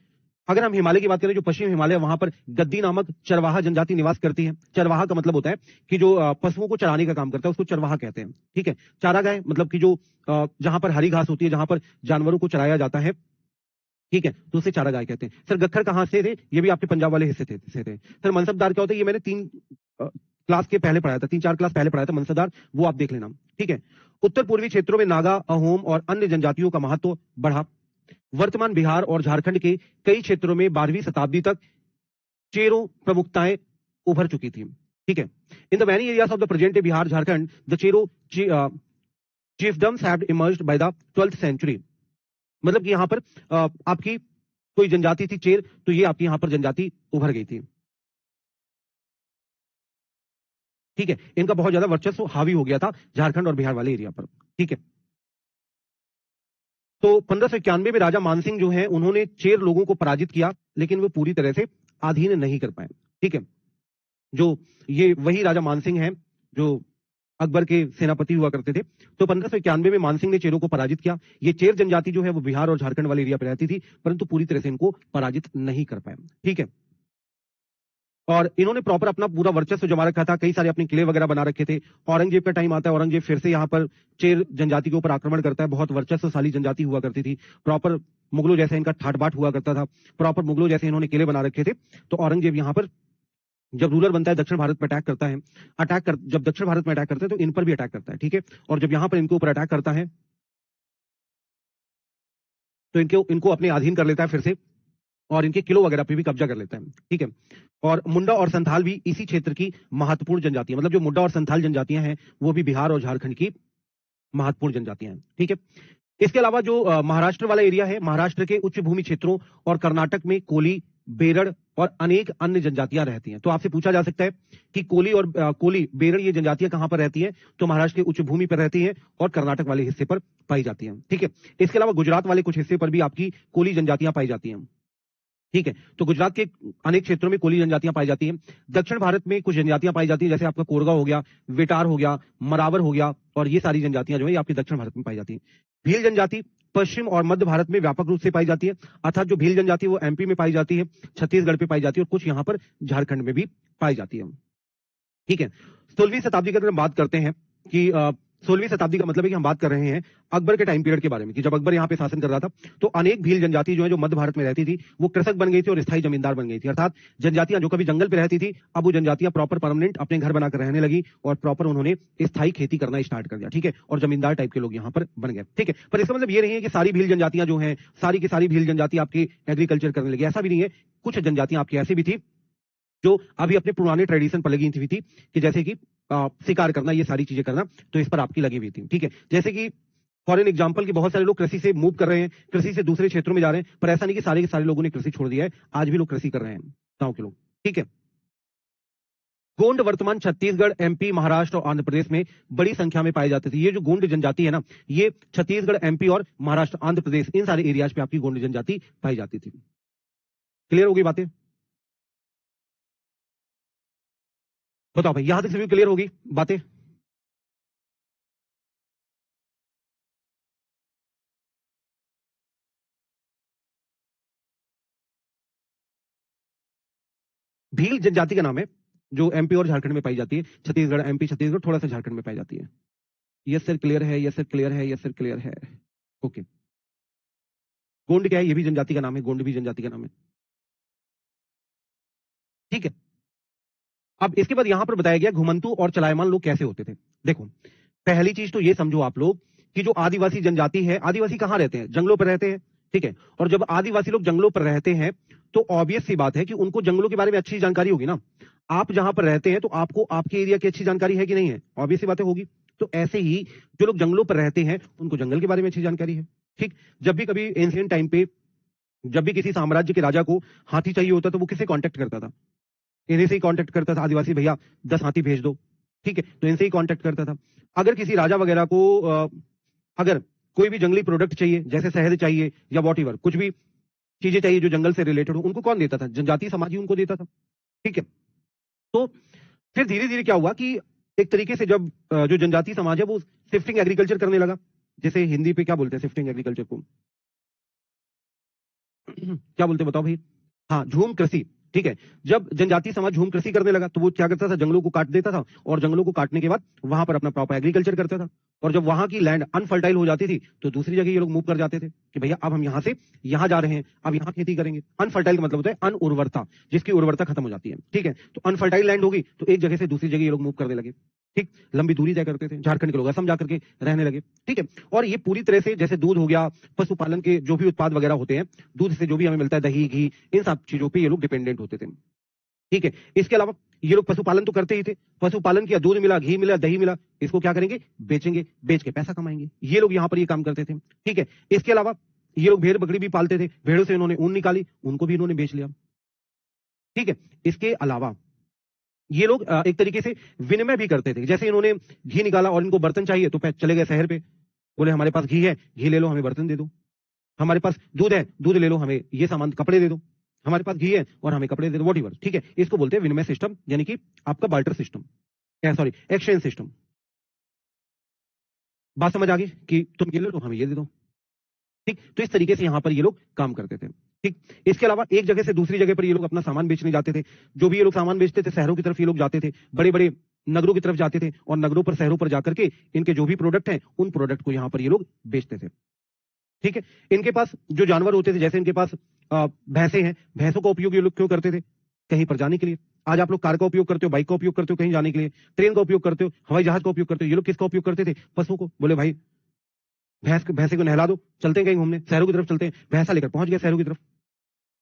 Speaker 1: अगर हम हिमालय की बात करें, जो पश्चिम हिमालय, वहां पर गद्दी नामक चरवाहा जनजाति निवास करती है। चरवाहा का मतलब होता है कि जो पशुओं को चराने का काम करता है, उसको चरवाहा कहते हैं, ठीक है। चारागाह मतलब कि जो जहां पर हरी घास होती है, जहां पर जानवरों को चराया जाता है, ठीक है, तो उसे चारागाह कहते हैं। सर गखर कहां से थे? ये भी आपके पंजाब वाले हिस्से थे। सर मनसबदार क्या होता है? ये मैंने 3 क्लास के पहले पढ़ाया था, 3-4 क्लास पहले पढ़ाया था मनसबदार, वो आप देख लेना, ठीक है। उत्तर पूर्वी क्षेत्रों में नागा, अहोम और अन्य जनजातियों का महत्व बढ़ा। वर्तमान बिहार और झारखंड के कई क्षेत्रों में 12वीं शताब्दी तक चेरो प्रमुखताएं उभर चुकी थी। ठीक है। In the many areas of the present day Bihar Jharkhand the Chero chiefdoms have emerged by the 12th century। मतलब कि यहाँ पर आपकी कोई जनजाति थी चेर, तो ये आपकी यहाँ पर जनजाति उभर गई थी। ठीक है, इनका बहुत ज्यादा वर्चस्व हावी हो गया था झारखंड और बिहार वाले एरिया पर। ठीक है, तो 1591 में राजा मानसिंह जो है उन्होंने चेर लोगों को पराजित किया, लेकिन वो पूरी तरह से अधीन नहीं कर पाए। ठीक है, जो ये वही राजा मानसिंह हैं जो अकबर के सेनापति हुआ करते थे। तो 1591 में मानसिंह ने चेरों को पराजित किया। ये चेर जनजाति जो है वो बिहार और झारखंड वाले एरिया पर रहती थी, परंतु पूरी तरह से इनको पराजित नहीं कर पाए। ठीक है, और इन्होंने प्रॉपर अपना पूरा वर्चस्व जमा रखा था, कई सारे अपने किले वगैरह बना रखे थे। औरंगजेब का टाइम आता है, औरंगजेब फिर से यहाँ पर चेर जनजाति के ऊपर आक्रमण करता है। बहुत वर्चस्वशाली जनजाति हुआ करती थी, प्रॉपर मुगलों जैसे इनका ठाट बाट हुआ करता था, प्रॉपर मुगलों जैसे इन्होंने किले बना रखे थे। तो औरंगजेब यहाँ पर जब रूलर बनता है दक्षिण भारत में अटैक करता है, जब दक्षिण भारत में अटैक करता है तो इन पर भी अटैक करता है। ठीक है, और जब यहाँ पर इनके ऊपर अटैक करता है तो इनको अपने अधीन कर लेता है फिर से, और इनके किलो वगैरह पे भी कब्जा कर लेता है। ठीक है, और मुंडा और संथाल भी इसी क्षेत्र की महत्वपूर्ण जनजातियां, मतलब जो मुंडा और संथाल जनजातियां हैं वो भी बिहार और झारखंड की महत्वपूर्ण जनजातियां हैं। ठीक है, इसके अलावा जो महाराष्ट्र वाला एरिया है, महाराष्ट्र के उच्च भूमि क्षेत्रों और कर्नाटक में कोली, बेरड़ और अनेक अन्य जनजातियां रहती हैं। तो आपसे पूछा जा सकता है कि कोली, बेरड़ ये जनजातियां कहां पर रहती हैं? तो महाराष्ट्र के उच्च भूमि पर रहती हैं और कर्नाटक वाले हिस्से पर पाई जाती हैं। ठीक है, इसके अलावा गुजरात वाले कुछ हिस्से पर भी आपकी कोली जनजातियां पाई जाती हैं। ठीक है, तो गुजरात के अनेक क्षेत्रों में कोली जनजातियां पाई जाती हैं। दक्षिण भारत में कुछ जनजातियां पाई जाती हैं, जैसे आपका कोरगा हो गया, वेटार हो गया, मरावर हो गया, और ये सारी जनजातियां जो है आपकी दक्षिण भारत में पाई जाती हैं। भील जनजाति पश्चिम और मध्य भारत में व्यापक रूप से पाई जाती है, अर्थात जो भील जनजाति वो एमपी में पाई जाती है, छत्तीसगढ़ पे पाई जाती है, और कुछ यहाँ पर झारखंड में भी पाई जाती है। ठीक है, 16वीं शताब्दी की अगर हम बात करते हैं कि 16वीं शताब्दी का मतलब है कि हम बात कर रहे हैं अकबर के टाइम पीरियड के बारे में, कि जब अकबर यहाँ पे शासन कर रहा था तो अनेक भील जनजाति जो है जो मध्य भारत में रहती थी वो कृषक बन गई थी और स्थायी जमींदार बन गई थी। अर्थात जनजातियां जो कभी जंगल पे रहती थी, अब वो जनजातियां प्रॉपर परमानेंट अपने घर बनाकर रहने लगी और प्रॉपर उन्होंने स्थायी खेती करना स्टार्ट कर दिया। ठीक है, और जमींदार टाइप के लोग यहाँ पर बन गए। ठीक है, पर इसका मतलब ये नहीं है कि सारी भील जनजातियां जो है, सारी की सारी भील जनजाति आपकी एग्रीकल्चर करने लगी, ऐसा भी नहीं है। कुछ जनजातियां आपकी ऐसी भी थी जो अभी अपने पुराने ट्रेडिशन पर लगी हुई थी, कि जैसे कि शिकार करना, ये सारी चीजें करना, तो इस पर आपकी लगी हुई थी। ठीक है, जैसे कि फॉर एन एग्जाम्पल कि बहुत सारे लोग कृषि से मूव कर रहे हैं, कृषि से दूसरे क्षेत्रों में जा रहे हैं, पर ऐसा नहीं कि सारे के सारे लोगों ने कृषि छोड़ दिया है, आज भी लोग कृषि कर रहे हैं, गांव के लोग। ठीक है, गोंड वर्तमान छत्तीसगढ़, एमपी, महाराष्ट्र और आंध्र प्रदेश में बड़ी संख्या में पाई जाती थी। ये जो गोंड जनजाति है ना, ये छत्तीसगढ़, एमपी और महाराष्ट्र, आंध्र प्रदेश, इन सारे एरियाज पे आपकी गोंड जनजाति पाई जाती थी। क्लियर होगी बातें? बताओ भाई, यहां तक सभी क्लियर होगी बातें? भील जनजाति का नाम है जो एमपी और झारखंड में पाई जाती है। छत्तीसगढ़, एमपी, छत्तीसगढ़, थोड़ा सा झारखंड में पाई जाती है। यस सर क्लियर है, यस सर क्लियर है, यस सर क्लियर है। ओके, गोंड क्या है? ये भी जनजाति का नाम है, गोंड भी जनजाति का नाम है। ठीक है, अब इसके बाद यहां पर बताया गया घुमंतु और चलायमान लोग कैसे होते थे। देखो, पहली चीज तो ये समझो आप लोग कि जो आदिवासी जनजाति है, आदिवासी कहां रहते हैं? जंगलों पर रहते हैं। ठीक है, और जब आदिवासी लोग जंगलों पर रहते हैं तो ऑब्वियस सी बात है कि उनको जंगलों के बारे में अच्छी जानकारी होगी ना। आप जहां पर रहते हैं तो आपको आपके एरिया की अच्छी जानकारी है कि नहीं है? ऑब्वियस सी बातें होगी। तो ऐसे ही जो लोग जंगलों पर रहते हैं उनको जंगल के बारे में अच्छी जानकारी है। ठीक, जब भी कभी एंशिएंट टाइम पे जब भी किसी साम्राज्य के राजा को हाथी चाहिए होता तो वो किससे कांटेक्ट करता था? इन्हीं से ही कांटेक्ट करता था, आदिवासी भैया 10 हाथी भेज दो। ठीक है, तो इनसे ही कांटेक्ट करता था। अगर किसी राजा वगैरह को अगर कोई भी जंगली प्रोडक्ट चाहिए, जैसे शहद चाहिए या वॉट कुछ भी चीजें चाहिए जो जंगल से रिलेटेड हो, उनको कौन देता था? जनजातीय समाज ही उनको देता था। ठीक है, तो फिर धीरे धीरे क्या हुआ कि एक तरीके से जब जो जनजातीय समाज है वो शिफ्टिंग एग्रीकल्चर करने लगा, जैसे हिंदी पे क्या बोलते हैं शिफ्टिंग एग्रीकल्चर को? क्या बोलते हैं बताओ भाई? हाँ, झूम कृषि। ठीक है, जब जनजातीय समाज झूम कृषि करने लगा तो वो क्या करता था? जंगलों को काट देता था और जंगलों को काटने के बाद वहां पर अपना प्रॉपर एग्रीकल्चर करता था। और जब वहां की लैंड अनफर्टाइल हो जाती थी तो दूसरी जगह ये लोग मूव कर जाते थे कि भैया अब हम यहाँ से यहाँ जा रहे हैं, अब यहाँ खेती करेंगे। अनफर्टाइल का मतलब होता है अनउर्वरता, जिसकी उर्वरता खत्म हो जाती है। ठीक है, तो अनफर्टाइल लैंड होगी तो एक जगह से दूसरी जगह ये लोग मूव करने लगे। ठीक, लंबी दूरी तय करते थे। झारखंड के लोग असम जाकर के रहने लगे। ठीक है, और ये पूरी तरह से जैसे दूध हो गया, पशुपालन के जो भी उत्पाद वगैरह होते हैं, दूध से जो भी हमें मिलता है, दही, घी, इन सब चीजों पर ये लोग डिपेंडेंट होते थे। ठीक है, इसके अलावा ये लोग पशुपालन तो करते ही थे, पशुपालन किया, दूध मिला, घी मिला, दही मिला, इसको क्या करेंगे, बेचेंगे, बेच के पैसा कमाएंगे। ये लोग यहाँ पर ये काम करते थे। ठीक है, इसके अलावा ये लोग भेड़ बकरी भी पालते थे, भेड़ों से इन्होंने ऊन निकाली, उनको भी इन्होंने बेच लिया। ठीक है, इसके अलावा ये लोग एक तरीके से विनिमय भी करते थे। जैसे इन्होंने घी निकाला और इनको बर्तन चाहिए तो चले गए शहर पे, बोले हमारे पास घी है, घी ले लो, हमें बर्तन दे दो। हमारे पास दूध है, दूध ले लो, हमें ये सामान, कपड़े दे दो। हमारे पास घी है और हमें कपड़े दे दो, व्हाटएवर। ठीक है, इसको बोलते हैं विनिमय सिस्टम, यानी कि आपका barter system, sorry exchange system. बात समझ आ गई कि तुम ये ले लो, हमें ये दे दो। ठीक, तो इस तरीके से यहां पर ये लोग काम करते थे। ठीक, इसके अलावा एक जगह से दूसरी जगह पर ये लोग अपना सामान बेचने जाते थे। जो भी ये लोग सामान बेचते थे, शहरों की तरफ ये लोग जाते थे, बड़े बड़े नगरों की तरफ जाते थे और नगरों पर, शहरों पर जाकर के इनके जो भी प्रोडक्ट हैं उन प्रोडक्ट को यहां पर ये लोग बेचते थे। ठीक है, इनके पास जो जानवर होते थे, जैसे इनके पास भैंसे हैं, भैंसों का उपयोग ये लोग क्यों करते थे, कहीं पर जाने के लिए। आज आप लोग कार का उपयोग करते हो, बाइक का उपयोग करते हो कहीं जाने के लिए, ट्रेन का उपयोग करते हो, हवाई जहाज का उपयोग करते हो। ये लोग किसका उपयोग करते थे, पशुओं को। बोले भाई भैंसे को नहला दो, चलते हैं कहीं घूमने, शहरों की तरफ चलते हैं, भैंसा लेकर पहुंच गया शहरों की तरफ।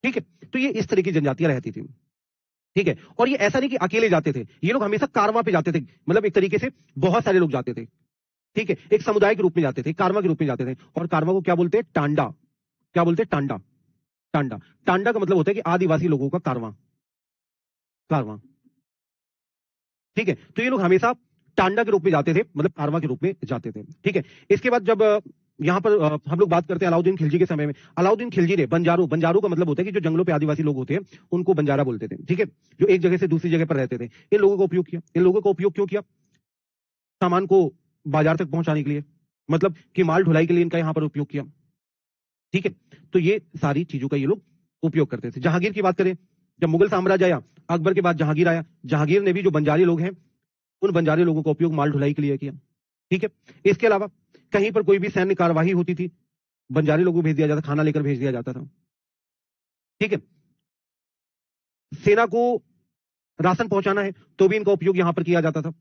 Speaker 1: ठीक है, तो ये इस तरह की जनजातियां रहती थी। ठीक है, और ये ऐसा नहीं कि अकेले जाते थे, ये लोग हमेशा कारवां पे जाते थे, मतलब एक तरीके से बहुत सारे लोग जाते थे। ठीक है, एक समुदाय के रूप में जाते थे, कारवां के रूप में जाते थे। और कारवां को क्या बोलते हैं, टांडा। क्या बोलते हैं, टांडा। टांडा, टांडा का मतलब होता है कि आदिवासी लोगों का कारवां, कारवां। ठीक है, तो ये लोग हमेशा टांडा के रूप में जाते थे, मतलब कारवां के रूप में जाते थे। ठीक है, इसके बाद जब यहां पर हम लोग बात करते हैं अलाउद्दीन खिलजी के समय में। अलाउद्दीन खिलजी ने बंजारू, बंजारू का मतलब होता है कि जो जंगलों पे आदिवासी लोग होते हैं उनको बंजारा बोलते थे। ठीक है, जो एक जगह से दूसरी जगह पर रहते थे, इन लोगों का उपयोग किया। इन लोगों का उपयोग क्यों किया, सामान को बाजार तक पहुंचाने के लिए, मतलब कि माल ढुलाई के लिए इनका यहां पर उपयोग किया। ठीक है, तो ये सारी चीजों का ये लोग उपयोग करते थे। जहांगीर की बात करें, जब मुगल साम्राज्य आया, अकबर के बाद जहांगीर आया, जहांगीर ने भी जो बंजारी लोग हैं उन बंजारी लोगों का उपयोग माल ढुलाई के लिए किया। ठीक है, इसके अलावा कहीं पर कोई भी सैन्य कार्यवाही होती थी, बंजारी लोगों को भेज दिया जाता, खाना लेकर भेज दिया जाता था। ठीक है, सेना को राशन पहुंचाना है तो भी इनका उपयोग यहां पर किया जाता था।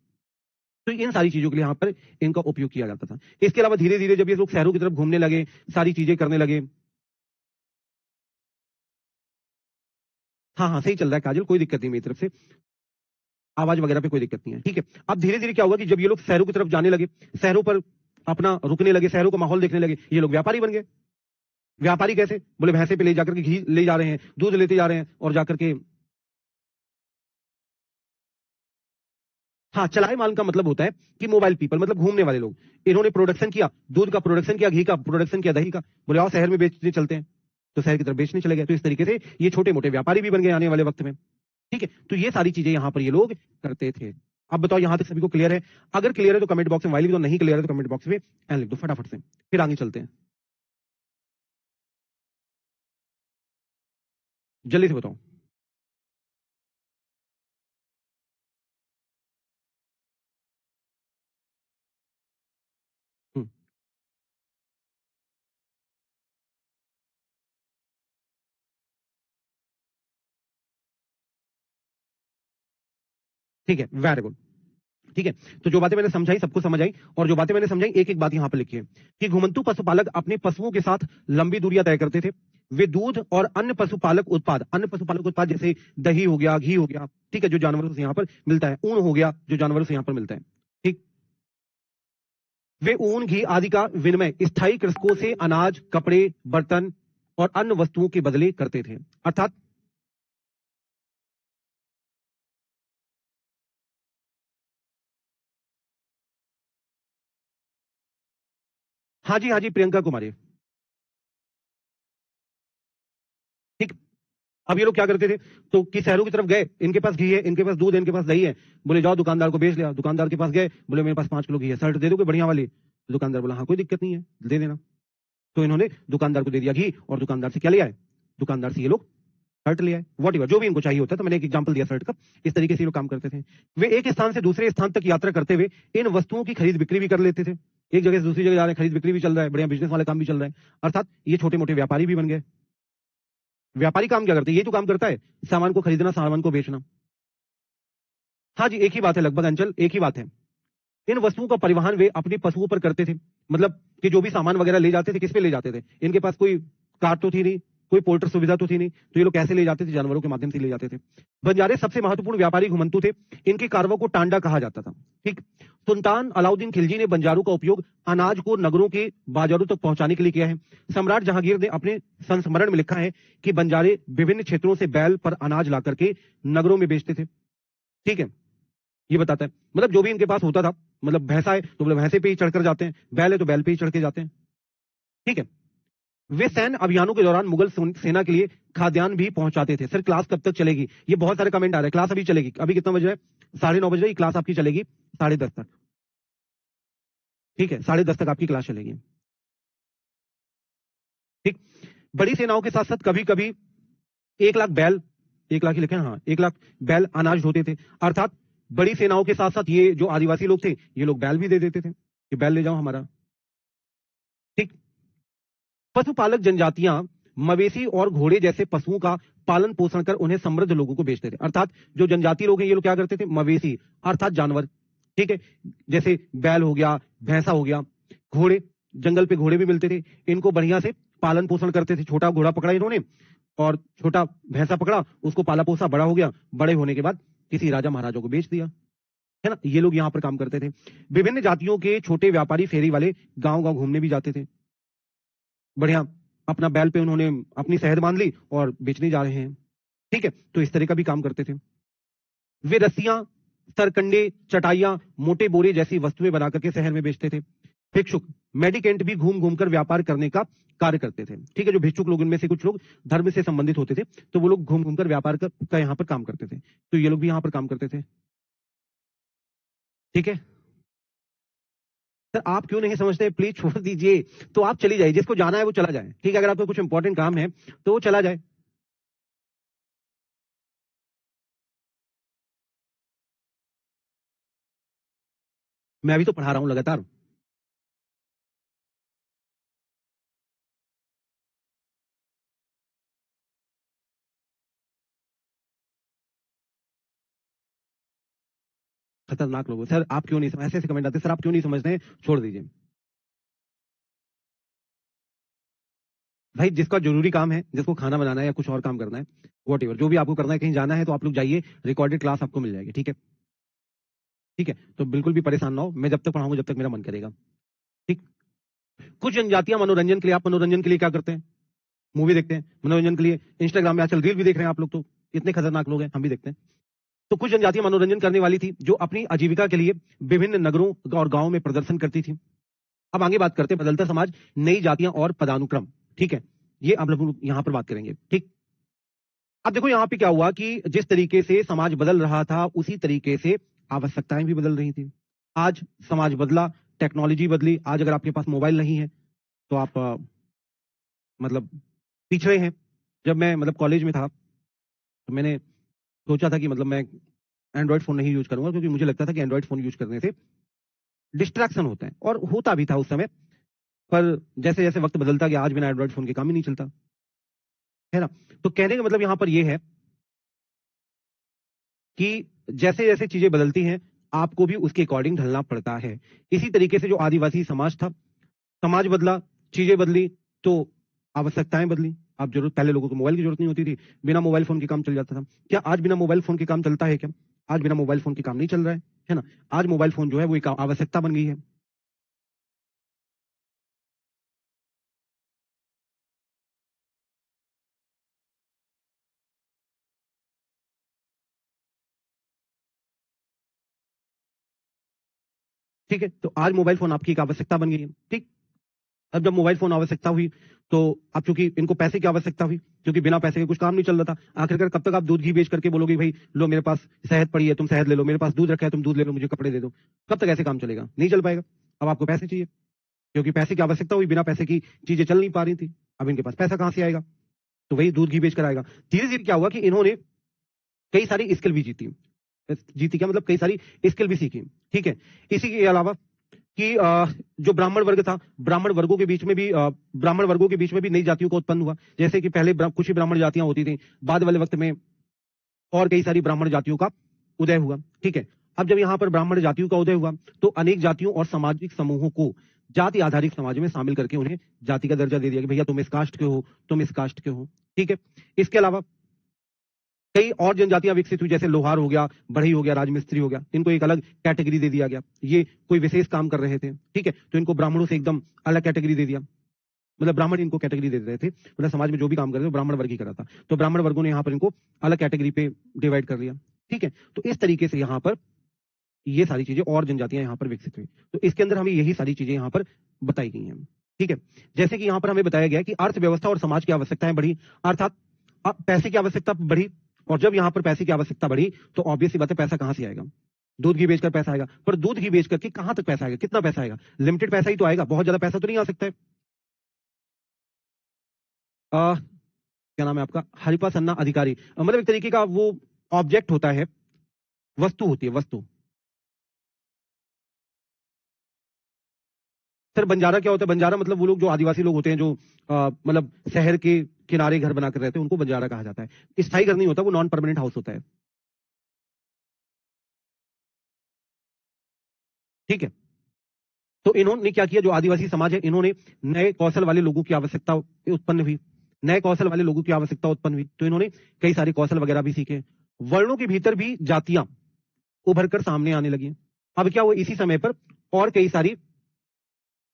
Speaker 1: तो इन सारी चीजों के लिए यहां पर इनका उपयोग किया जाता था। इसके अलावा धीरे धीरे जब ये लोग शहरों की तरफ घूमने लगे, सारी चीजें करने लगे। हाँ हाँ, सही चल रहा है काजल, कोई दिक्कत नहीं मेरी तरफ से, आवाज वगैरह पे कोई दिक्कत नहीं है। ठीक है, अब धीरे धीरे क्या हुआ कि जब ये लोग शहरों की तरफ जाने लगे, शहरों पर अपना रुकने लगे, शहरों का माहौल देखने लगे, ये लोग व्यापारी बन गए। व्यापारी कैसे, बोले भैंसे पे ले जाकर के घी ले जा रहे हैं, दूध लेते जा रहे हैं और जाकर के, हाँ, चलाए माल का मतलब होता है कि मोबाइल पीपल, मतलब घूमने वाले लोग। इन्होंने प्रोडक्शन किया, दूध का प्रोडक्शन किया, घी का प्रोडक्शन किया, दही का, बोले आओ शहर में बेचने चलते हैं, तो शहर की तरफ बेचने चले गए। तो इस तरीके से ये छोटे मोटे व्यापारी भी बन गए आने वाले वक्त में। ठीक है, तो ये सारी चीजें यहां पर ये लोग करते थे। अब बताओ यहां तक सभी को क्लियर है? अगर क्लियर है तो कमेंट बॉक्स में वाई लिख दो, नहीं क्लियर है तो कमेंट बॉक्स में एन लिख दो फटाफट से, फिर आगे चलते हैं। जल्दी से बताओ। हम्म, ठीक है, वेरी गुड। ठीक है, तो जो बातें मैंने समझाई सबको समझ आई, और जो बातें मैंने समझाई एक एक बात यहां पर लिखी है कि घुमंतु पशुपालक अपने पशुओं के साथ लंबी दूरियां तय करते थे। वे दूध और अन्य पशुपालक उत्पाद, अन्य पशुपालक उत्पाद जैसे दही हो गया, घी हो गया, ठीक है, जो जानवरों से यहां पर मिलता है, ऊन हो गया जो जानवरों से यहां पर मिलता है, ठीक, वे ऊन घी आदि का विनिमय स्थायी कृषकों से अनाज, कपड़े, बर्तन और अन्य वस्तुओं के बदले करते थे। अर्थात, हाँ जी प्रियंका कुमारी, ठीक। अब ये लोग क्या करते थे, तो कि शहरों की तरफ गए, इनके पास घी है, इनके पास दूध है, इनके पास दही है, बोले जाओ दुकानदार को बेच लिया। दुकानदार के पास गए, बोले मेरे पास 5 किलो घी है, शर्ट दे दोगे बढ़िया वाली? दुकानदार बोला हाँ कोई दिक्कत नहीं है, दे देना। तो इन्होंने दुकानदार को दे दिया घी, और दुकानदार से क्या लिया है, दुकानदार से ये लोग शर्ट लिया है, वॉट एवर जो भी इनको चाहिए होता है। तो मैंने एक एग्जांपल दिया शर्ट का, इस तरीके से ये लोग काम करते थे। वे एक स्थान से दूसरे स्थान तक यात्रा करते हुए इन वस्तुओं की खरीद बिक्री भी कर लेते थे। एक जगह से दूसरी जगह जा रहे हैं, खरीद बिक्री भी चल रहा है, बढ़िया बिजनेस वाला काम भी चल रहा है। अर्थात ये छोटे मोटे व्यापारी भी बन गए। व्यापारी काम क्या करते हैं, ये तो काम करता है सामान को खरीदना, सामान को बेचना। हाँ जी, एक ही बात है लगभग अंचल, एक ही बात है। इन वस्तुओं का परिवहन वे अपने पशुओं पर करते थे, मतलब कि जो भी सामान वगैरह ले जाते थे, किस पे ले जाते थे, इनके पास कोई कार तो थी नहीं, कोई पोर्टर सुविधा तो थी नहीं, तो ये लोग कैसे ले जाते थे? जानवरों के माध्यम से ले जाते थे। बंजारे सबसे महत्वपूर्ण व्यापारी घुमंतु थे, इनके कारवों को टांडा कहा जाता था। ठीक, सुल्तान अलाउद्दीन खिलजी ने बंजारों का उपयोग अनाज को नगरों के बाजारों तक पहुंचाने के लिए किया है। सम्राट जहांगीर ने अपने संस्मरण में लिखा है कि बंजारे विभिन्न क्षेत्रों से बैल पर अनाज ला करके नगरों में बेचते थे। ठीक है, ये बताता है, मतलब जो भी इनके पास होता था, मतलब भैंसा है तो मतलब भैंसे पे ही चढ़कर जाते हैं, बैल है तो बैल पे ही चढ़ के जाते हैं। ठीक है, वे सैन्य अभियानों के दौरान मुगल सेना के लिए खाद्यान्न भी पहुंचाते थे। सर क्लास कब तक चलेगी? ये बहुत सारे कमेंट आ रहे हैं। क्लास अभी चलेगी, अभी कितना बज रहा है? 9:30 बज रहा है। क्लास आपकी चलेगी 10:30 तक। ठीक है, 10:30 तक आपकी क्लास चलेगी। ठीक, बड़ी सेनाओं के साथ साथ कभी कभी 1 लाख बैल, 1 लाख ही लिखे हैं, हाँ 1 लाख बैल अनाज ढोते थे। अर्थात बड़ी सेनाओं के साथ साथ ये जो आदिवासी लोग थे, ये लोग बैल भी दे देते थे कि बैल ले जाओ हमारा। ठीक, पशुपालक जनजातियां मवेशी और घोड़े जैसे पशुओं का पालन पोषण कर उन्हें समृद्ध लोगों को बेचते थे। अर्थात जो जनजाति लोग हैं ये लोग क्या करते थे? मवेशी अर्थात जानवर, ठीक है, जैसे बैल हो गया, भैंसा हो गया, घोड़े, जंगल पे घोड़े भी मिलते थे, इनको बढ़िया से पालन पोषण करते थे। छोटा घोड़ा पकड़ा इन्होंने और छोटा भैंसा पकड़ा, उसको पाला पोसा, बड़ा हो गया, बड़े होने के बाद किसी राजा महाराजा को बेच दिया, है ना। ये लोग यहाँ पर काम करते थे। विभिन्न जातियों के छोटे व्यापारी फेरी वाले गांव गांव घूमने भी जाते थे। बढ़िया, अपना बैल पे उन्होंने अपनी शहद बांध ली और बेचने जा रहे हैं। ठीक है, तो इस तरह का भी काम करते थे। वे रस्सियां, सरकंडे, चटाइयां, मोटे बोरे जैसी वस्तुएं बना करके शहर में बेचते थे। भिक्षुक, मेडिकेंट भी घूम घूम कर व्यापार करने का कार्य करते थे। ठीक है, जो भिक्षुक लोग, इनमें से कुछ लोग धर्म से संबंधित होते थे, तो वो लोग घूम घूम कर व्यापार का यहाँ पर काम करते थे। तो ये लोग भी यहाँ पर काम करते थे। ठीक है सर, आप क्यों नहीं समझते? प्लीज छोड़ दीजिए, तो आप चली जाइए, जिसको जाना है वो चला जाए। ठीक है, अगर आपको कुछ इंपॉर्टेंट काम है तो वो चला जाए। मैं अभी तो पढ़ा रहा हूं लगातार। खतरनाक लोग सर, आप क्यों नहीं समझ, ऐसे ऐसे कमेंट आते हैं, सर आप क्यों नहीं समझते हैं? छोड़ दीजिए भाई, जिसका जरूरी काम है, जिसको खाना बनाना है या कुछ और काम करना है, वॉट एवर, जो भी आपको करना है, कहीं जाना है तो आप लोग जाइए, रिकॉर्डेड क्लास आपको मिल जाएगी। ठीक है, ठीक है, तो बिल्कुल भी परेशान ना हो, मैं जब तक पढ़ाऊंगा जब तक मेरा मन करेगा। ठीक, कुछ जनजातियां मनोरंजन के लिए, आप मनोरंजन के लिए क्या करते हैं? मूवी देखते हैं। मनोरंजन के लिए इंस्टाग्राम में आजकल रील भी देख रहे हैं आप लोग, तो इतने खतरनाक लोग हैं, हम भी देखते हैं। तो कुछ जनजातियां मनोरंजन करने वाली थी, जो अपनी आजीविका के लिए विभिन्न नगरों और गांवों में प्रदर्शन करती थी। अब आगे बात करते हैं बदलता समाज, नई जातियां और पदानुक्रम। ठीक है, ये आप लोग यहां पर बात करेंगे। ठीक, अब देखो यहां पे क्या हुआ कि जिस तरीके से समाज बदल रहा था, उसी तरीके से आवश्यकताएं भी बदल रही थी। आज समाज बदला, टेक्नोलॉजी बदली। आज अगर आपके पास मोबाइल नहीं है तो आप मतलब पिछड़े हैं। जब मैं मतलब कॉलेज में था तो मैंने सोचा था कि मतलब मैं एंड्रॉइड फोन नहीं यूज करूंगा, क्योंकि मुझे लगता था कि एंड्रॉइड फोन यूज करने से डिस्ट्रैक्शन होता है, और होता भी था उस समय। पर जैसे जैसे वक्त बदलता गया, आज बिना एंड्रॉइड फोन के काम ही नहीं चलता, है ना। तो कहने का मतलब यहां पर यह है कि जैसे जैसे चीजें बदलती हैं, आपको भी उसके अकॉर्डिंग ढलना पड़ता है। इसी तरीके से जो आदिवासी समाज था, समाज बदला, चीजें बदली, तो आवश्यकताएं बदली। आप जरूरत, पहले लोगों को मोबाइल की जरूरत नहीं होती थी, बिना मोबाइल फोन के काम चल जाता था। क्या आज बिना मोबाइल फोन के काम चलता है? क्या आज बिना मोबाइल फोन के काम नहीं चल रहा है ना। आज मोबाइल फोन जो है वो एक आवश्यकता बन गई है। ठीक है, तो आज मोबाइल फोन आपकी एक आवश्यकता बन गई है। ठीक, अब जब मोबाइल फोन आवश्यकता हुई, तो अब चूंकि इनको पैसे की आवश्यकता हुई, क्योंकि बिना पैसे के कुछ काम नहीं चल रहा था। आखिरकार कब तक आप दूध घी बेच करके बोलोगे भाई लो मेरे पास शहद पड़ी है, तुम शहद ले लो, मेरे पास दूध रखा है, तुम दूध ले लो, मुझे कपड़े दे दो। कब तक ऐसे काम चलेगा? नहीं चल पाएगा। अब आपको पैसे चाहिए, क्योंकि पैसे की आवश्यकता हुई, बिना पैसे की चीजें चल नहीं पा रही थी। अब इनके पास पैसा कहां से आएगा? तो वही दूध घी बेच कर आएगा। धीरे धीरे क्या हुआ कि इन्होंने कई सारी स्किल भी जीती। जीती क्या मतलब? कई सारी स्किल भी सीखी। ठीक है, इसी के अलावा कि जो ब्राह्मण वर्ग था, ब्राह्मण वर्गों के बीच में भी ब्राह्मण वर्गों के बीच में भी नई जातियों का उत्पन्न हुआ। जैसे कि पहले कुछ ही ब्राह्मण जातियां होती थी, बाद वाले वक्त में और कई सारी ब्राह्मण जातियों का उदय हुआ। ठीक है, अब जब यहाँ पर ब्राह्मण जातियों का उदय हुआ, तो अनेक जातियों और सामाजिक समूहों को जाति आधारित समाज में शामिल करके उन्हें जाति का दर्जा दे दिया कि भैया तुम इस कास्ट के हो, तुम इस कास्ट के हो। ठीक है, इसके अलावा कई और जनजातियां विकसित हुई, जैसे लोहार हो गया, बढ़ई हो गया, राजमिस्त्री हो गया, इनको एक अलग कैटेगरी दे दिया गया। ये कोई विशेष काम कर रहे थे, ठीक है, तो इनको ब्राह्मणों से एकदम अलग कैटेगरी दे दिया। मतलब ब्राह्मण इनको कैटेगरी दे रहे थे, मतलब समाज में जो भी काम कर रहे थे ब्राह्मण वर्ग ही कर रहा था, तो ब्राह्मण वर्गों ने यहाँ पर इनको अलग कैटेगरी पे डिवाइड कर लिया। ठीक है, तो इस तरीके से यहाँ पर ये सारी चीजें और जनजातियां यहाँ पर विकसित हुई। तो इसके अंदर हमें यही सारी चीजें यहाँ पर बताई गई हैं। ठीक है, जैसे कि यहाँ पर हमें बताया गया कि अर्थव्यवस्था और समाज की आवश्यकताएं बढ़ी, अर्थात अब पैसे की आवश्यकता बढ़ी, और जब यहाँ पर पैसे की आवश्यकता बढ़ी तो ऑब्वियस सी बात है पैसा कहां से आएगा, दूध घी बेचकर पैसा आएगा। पर दूध घी बेच करके कहां तक पैसा आएगा, कितना पैसा आएगा, लिमिटेड पैसा ही तो आएगा, बहुत ज्यादा पैसा तो नहीं आ सकता है। क्या नाम है आपका, हरिपा सन्ना अधिकारी, मतलब एक तरीके का वो ऑब्जेक्ट होता है, वस्तु होती है, वस्तु। सर बंजारा क्या होता है, बंजारा मतलब वो लोग जो आदिवासी लोग होते हैं, जो मतलब शहर के किनारे घर बनाकर रहते हैं, उनको बंजारा कहा जाता है। स्थायी घर नहीं होता, वो नॉन परमानेंट हाउस होता है। ठीक है, तो इन्होंने क्या किया, जो आदिवासी समाज है, इन्होंने नए कौशल वाले लोगों की आवश्यकता उत्पन्न हुई, नए कौशल वाले लोगों की आवश्यकता उत्पन्न हुई, तो इन्होंने कई सारे कौशल वगैरह भी सीखे। वर्णों के भीतर भी जातियां उभर कर सामने आने लगी। अब क्या हुआ, इसी समय पर और कई सारी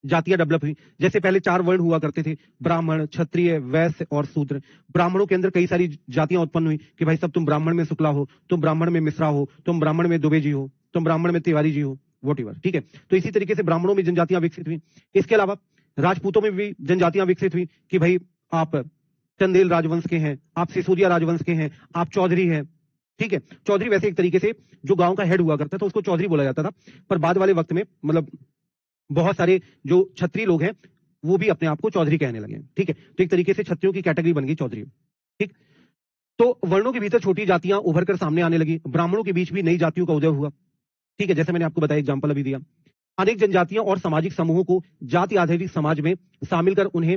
Speaker 1: जातियां डेवलप हुई। जैसे पहले 4 वर्ण हुआ करते थे, ब्राह्मण, क्षत्रिय, वैश्य और शूद्र। ब्राह्मणों के अंदर कई सारी जातियां उत्पन्न हुई कि भाई सब तुम ब्राह्मण में शुक्ला हो, तुम ब्राह्मण में मिश्रा हो, तुम ब्राह्मण में दुबे जी हो, तुम ब्राह्मण में तिवारी जी हो, वॉट। ठीक है, तो इसी तरीके से ब्राह्मणों में जनजातियां विकसित हुई। इसके अलावा राजपूतों में भी जनजातियां विकसित हुई कि भाई आप चंदेल राजवंश के हैं, आप सिसोदिया राजवंश के हैं, आप चौधरी हैं। ठीक है, चौधरी वैसे एक तरीके से जो गांव का हेड हुआ करता था उसको चौधरी बोला जाता था, पर बाद वाले वक्त में मतलब बहुत सारे जो क्षत्रिय लोग हैं वो भी अपने आप को चौधरी कहने लगे। ठीक है, तो एक तरीके से क्षत्रियों की कैटेगरी बन गई चौधरी। ठीक, तो वर्णों के भीतर छोटी जातियां उभर कर सामने आने लगी, ब्राह्मणों के बीच भी नई जातियों का उदय हुआ। ठीक है, जैसे मैंने आपको बताया, एग्जाम्पल अभी दिया। अनेक जनजातियों और सामाजिक समूहों को जाति आधारित समाज में शामिल कर उन्हें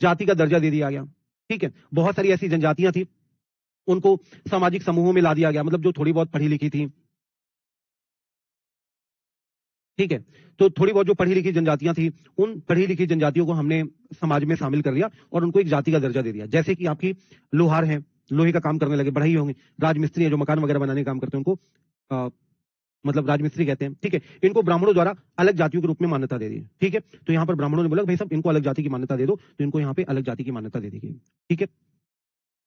Speaker 1: जाति का दर्जा दे दिया गया। ठीक है, बहुत सारी ऐसी जनजातियां थी, उनको सामाजिक समूहों में ला दिया गया, मतलब जो थोड़ी बहुत पढ़ी लिखी थी। ठीक है, तो थोड़ी बहुत जो पढ़ी लिखी जनजातियां थी, उन पढ़ी लिखी जनजातियों को हमने समाज में शामिल कर लिया और उनको एक जाति का दर्जा दे दिया। जैसे कि आपकी लोहार हैं, लोहे का काम करने लगे, बढ़ई होंगे, राजमिस्त्री है जो मकान वगैरह बनाने का काम करते हैं, उनको मतलब राजमिस्त्री कहते हैं। ठीक है, इनको ब्राह्मणों द्वारा अलग जातियों के रूप में मान्यता दे दी। ठीक है, तो यहाँ पर ब्राह्मणों ने बोला भाई सब इनको अलग जाति की मान्यता दे दो, तो इनको यहाँ पे अलग जाति की मान्यता दे दी गई। ठीक है,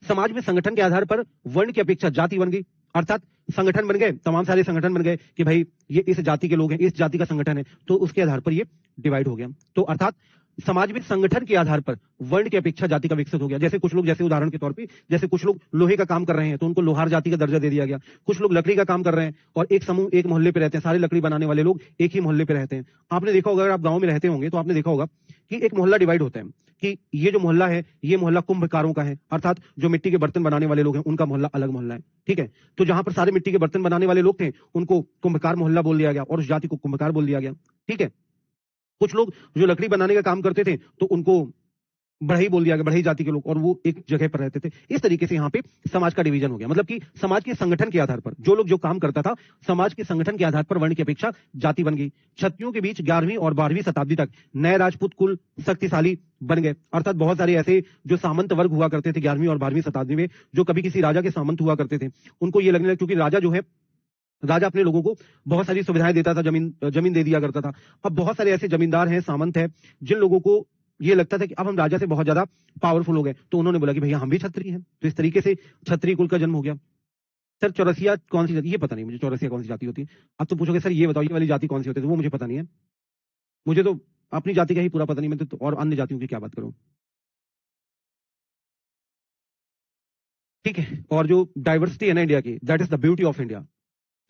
Speaker 1: समाज में संगठन के आधार पर वर्ण की अपेक्षा जाति बन गई, अर्थात संगठन बन गए, तमाम सारे संगठन बन गए कि भाई ये इस जाति के लोग हैं, इस जाति का संगठन है, तो उसके आधार पर ये डिवाइड हो गया। तो अर्थात समाज में संगठन के आधार पर वर्ण की अपेक्षा जाति का विकसित हो गया। जैसे कुछ लोग, जैसे उदाहरण के तौर पे, जैसे कुछ लोग लोहे का काम कर रहे हैं तो उनको लोहार जाति का दर्जा दे दिया गया। कुछ लोग लकड़ी का काम कर रहे हैं और एक समूह एक मोहल्ले पे रहते हैं, सारे लकड़ी बनाने वाले लोग एक ही मोहल्ले पे रहते हैं। आपने देखा होगा, अगर आप गांव में रहते होंगे तो आपने देखा होगा कि एक मोहल्ला डिवाइड होता है कि ये जो मोहल्ला है ये मोहल्ला कुंभकारों का है, अर्थात जो मिट्टी के बर्तन बनाने वाले लोग हैं उनका मोहल्ला अलग मोहल्ला है। ठीक है, तो जहां पर सारे मिट्टी के बर्तन बनाने वाले लोग थे उनको कुंभकार मोहल्ला बोल दिया गया और उस जाति को कुंभकार बोल दिया गया। ठीक है, कुछ लोग जो लकड़ी बनाने का काम करते थे तो उनको बढ़ई बोल दिया गया, बढ़ई जाति के लोग, और वो एक जगह पर रहते थे। इस तरीके से यहाँ पे समाज का डिवीजन हो गया, मतलब कि समाज के संगठन के आधार पर जो लोग जो काम करता था, समाज के संगठन के आधार पर वर्ण की अपेक्षा जाति बन गई। क्षत्रियों के बीच 11वीं और 12वीं शताब्दी तक नए राजपूत कुल शक्तिशाली बन गए, अर्थात बहुत सारे ऐसे जो सामंत वर्ग हुआ करते थे 11वीं और 12वीं शताब्दी में, जो कभी किसी राजा के सामंत हुआ करते थे, उनको ये लगने लगा, क्योंकि राजा जो है, राजा अपने लोगों को बहुत सारी सुविधाएं देता था, जमीन दे दिया करता था। अब बहुत सारे ऐसे जमींदार हैं, सामंत हैं, जिन लोगों को ये लगता था कि अब हम राजा से बहुत ज्यादा पावरफुल हो गए, तो उन्होंने बोला कि भैया हम भी क्षत्रिय हैं, तो इस तरीके से क्षत्रिय कुल का जन्म हो गया। सर चौरसिया कौन सी जाति, ये पता नहीं मुझे, चौरसिया कौन सी जाति होती है। अब तो पूछोगे सर ये बताओ ये वाली जाति कौन सी होती है, तो वो मुझे पता नहीं है। मुझे तो अपनी जाति का ही पूरा पता नहीं, मैं तो और अन्य जातियों की क्या बात करूं। ठीक है, और जो डाइवर्सिटी है ना इंडिया की, that is the beauty of India.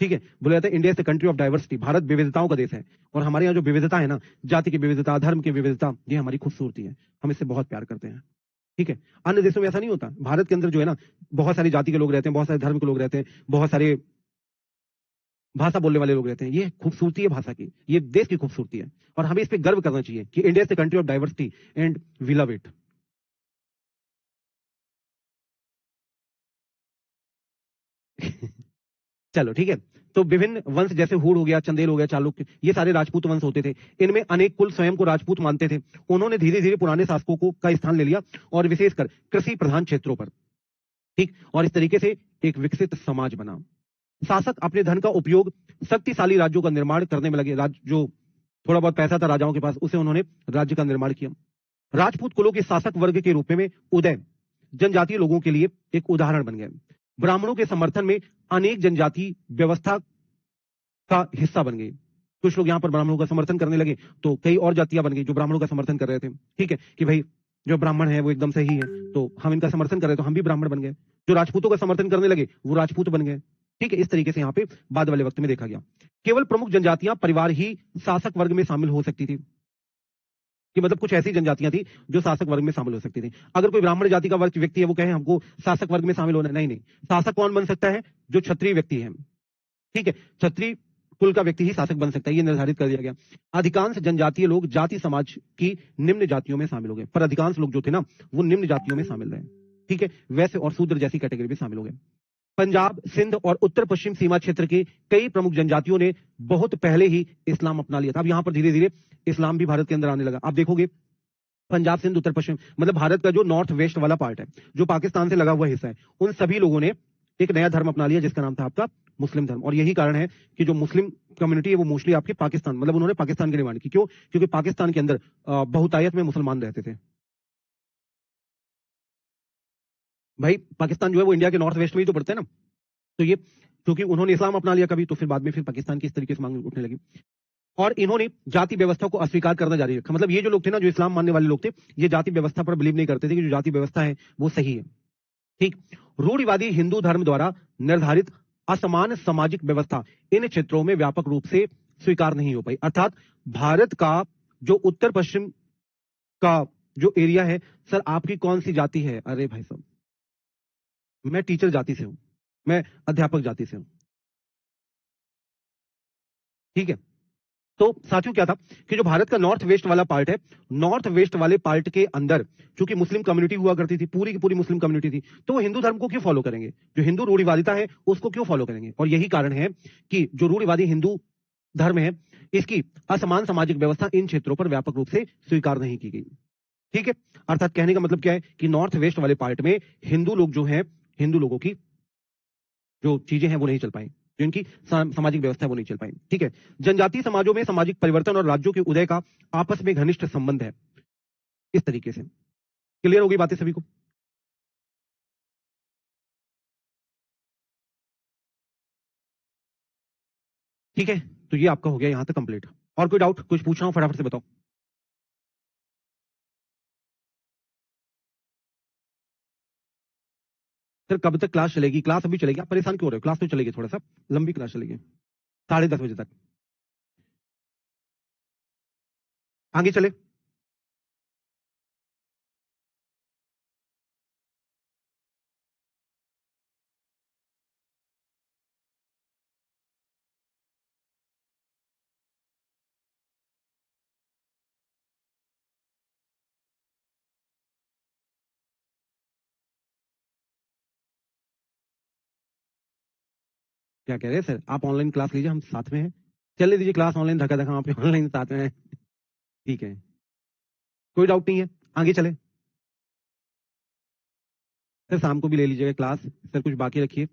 Speaker 1: ठीक है, बोला जाता है India is the country of diversity, Bharat विविधताओं का देश है, और हमारे यहाँ जो विविधता है ना, जाति की विविधता, धर्म की विविधता, ये हमारी खूबसूरती है, हम इससे बहुत प्यार करते हैं। ठीक है, अन्य देशों में ऐसा नहीं होता। भारत के अंदर जो है ना, बहुत सारी जाति के लोग रहते हैं, बहुत सारे धर्म के लोग रहते हैं, बहुत सारे भाषा बोलने वाले लोग रहते हैं। ये खूबसूरती है भाषा की, ये देश की खूबसूरती है, और हमें इस पर गर्व करना चाहिए कि India is the country of diversity and we love it. चलो ठीक है। तो विभिन्न वंश जैसे हूण हो गया, चंदेल हो गया, चालुक्य, ये सारे राजपूत वंश होते थे। इनमें अनेक कुल स्वयं को राजपूत मानते थे। उन्होंने धीरे धीरे पुराने शासकों को का स्थान ले लिया और विशेषकर कृषि प्रधान क्षेत्रों पर, ठीक, और इस तरीके से एक विकसित समाज बना। शासक अपने धन का उपयोग शक्तिशाली राज्यों का निर्माण करने में लगे। राज्य जो थोड़ा बहुत पैसा था राजाओं के पास, उसे उन्होंने राज्य का निर्माण किया। राजपूत कुलों के शासक वर्ग के रूप में उदय जनजातीय लोगों के लिए एक उदाहरण बन गए। ब्राह्मणों के समर्थन में अनेक जनजाति व्यवस्था का हिस्सा बन गई। कुछ लोग यहाँ पर ब्राह्मणों का समर्थन करने लगे तो कई और जातियां बन गई जो ब्राह्मणों का समर्थन कर रहे थे। ठीक है कि भाई जो ब्राह्मण है वो एकदम सही है, तो हम इनका समर्थन कर रहे हैं तो हम भी ब्राह्मण बन गए। जो राजपूतों का समर्थन करने लगे वो राजपूत बन गए। ठीक है, इस तरीके से यहाँ पे बाद वाले वक्त में देखा गया। केवल प्रमुख जनजातियां परिवार ही शासक वर्ग में शामिल हो सकती थी, कि मतलब कुछ ऐसी जनजातियां थी जो शासक वर्ग में शामिल हो सकती थी। अगर कोई ब्राह्मण जाति का वर्ग व्यक्ति है वो कहे हमको शासक वर्ग में शामिल होना, नहीं नहीं, शासक कौन बन सकता है? जो क्षत्रिय व्यक्ति है। ठीक है, क्षत्रिय कुल का व्यक्ति ही शासक बन सकता है, ये निर्धारित कर दिया गया। अधिकांश जनजातीय लोग जाति समाज की निम्न जातियों में शामिल हो गए, पर अधिकांश लोग जो थे ना वो निम्न जातियों में शामिल रहे। ठीक है, वैसे और शूद्र जैसी कैटेगरी में शामिल हो गए। पंजाब, सिंध और उत्तर पश्चिम सीमा क्षेत्र के कई प्रमुख जनजातियों ने बहुत पहले ही इस्लाम अपना लिया था। अब यहां पर धीरे धीरे इस्लाम भी भारत के अंदर आने लगा। आप देखोगे पंजाब, सिंध, उत्तर पश्चिम, मतलब भारत का जो नॉर्थ वेस्ट वाला पार्ट है, जो पाकिस्तान से लगा हुआ हिस्सा है, उन सभी लोगों ने एक नया धर्म अपना लिया जिसका नाम था आपका मुस्लिम धर्म। और यही कारण है कि जो मुस्लिम कम्युनिटी है वो मोस्टली आपके पाकिस्तान, मतलब उन्होंने पाकिस्तान की निर्माण की। क्यों? क्योंकि पाकिस्तान के अंदर बहुतायत में मुसलमान रहते थे। भाई पाकिस्तान जो है वो इंडिया के नॉर्थ वेस्ट में ही तो पड़ता है ना। तो ये क्योंकि उन्होंने इस्लाम अपना लिया कभी, तो फिर बाद में फिर पाकिस्तान की इस तरीके से मांग उठने लगी। और इन्होंने जाति व्यवस्था को अस्वीकार करना जारी रखा। मतलब ये जो लोग थे ना, जो इस्लाम मानने वाले लोग थे, ये जाति व्यवस्था पर बिलीव नहीं करते थे कि जो जाति व्यवस्था है वो सही है। ठीक, रूढ़िवादी हिंदू धर्म द्वारा निर्धारित असमान सामाजिक व्यवस्था इन क्षेत्रों में व्यापक रूप से स्वीकार नहीं हो पाई। अर्थात भारत का जो उत्तर पश्चिम का जो एरिया है, सर आपकी कौन सी जाति है? अरे भाई साहब, मैं टीचर जाति से हूं, मैं अध्यापक जाति से हूं। ठीक है, तो साथियों क्या था कि जो भारत का नॉर्थ वेस्ट वाला पार्ट है, नॉर्थ वेस्ट वाले पार्ट के अंदर चूंकि मुस्लिम कम्युनिटी हुआ करती थी, पूरी की पूरी मुस्लिम कम्युनिटी थी, तो वो हिंदू धर्म को क्यों फॉलो करेंगे? जो हिंदू रूढ़िवादिता है उसको क्यों फॉलो करेंगे? और यही कारण है कि जो रूढ़िवादी हिंदू धर्म है, इसकी असमान सामाजिक व्यवस्था इन क्षेत्रों पर व्यापक रूप से स्वीकार नहीं की गई। ठीक है, अर्थात कहने का मतलब क्या है कि नॉर्थ वेस्ट वाले पार्ट में हिंदू लोग जो हैं, हिंदू लोगों की जो चीजें हैं वो नहीं चल पाई, जो इनकी सामाजिक व्यवस्था है वो नहीं चल पाई। ठीक है, जनजातीय समाजों में सामाजिक परिवर्तन और राज्यों के उदय का आपस में घनिष्ठ संबंध है। इस तरीके से क्लियर हो गई बातें सभी को? ठीक है, तो ये आपका हो गया यहां तक कंप्लीट। और कोई डाउट, कुछ पूछना हो फटाफट से बताओ। सर कब तक क्लास चलेगी? क्लास अभी चलेगी, आप परेशान क्यों हो रहे हो? क्लास तो चलेगी, थोड़ा सा लंबी क्लास चलेगी, 10:30 बजे तक। आगे चले। क्या कह रहे हैं सर? आप ऑनलाइन क्लास लीजिए, हम साथ में हैं। चलने दीजिए क्लास ऑनलाइन, धक्का धक्का वहां पे ऑनलाइन साथ में है। ठीक है, कोई डाउट नहीं है, आगे चले। सर शाम को भी ले लीजिएगा क्लास, सर कुछ बाकी रखिए।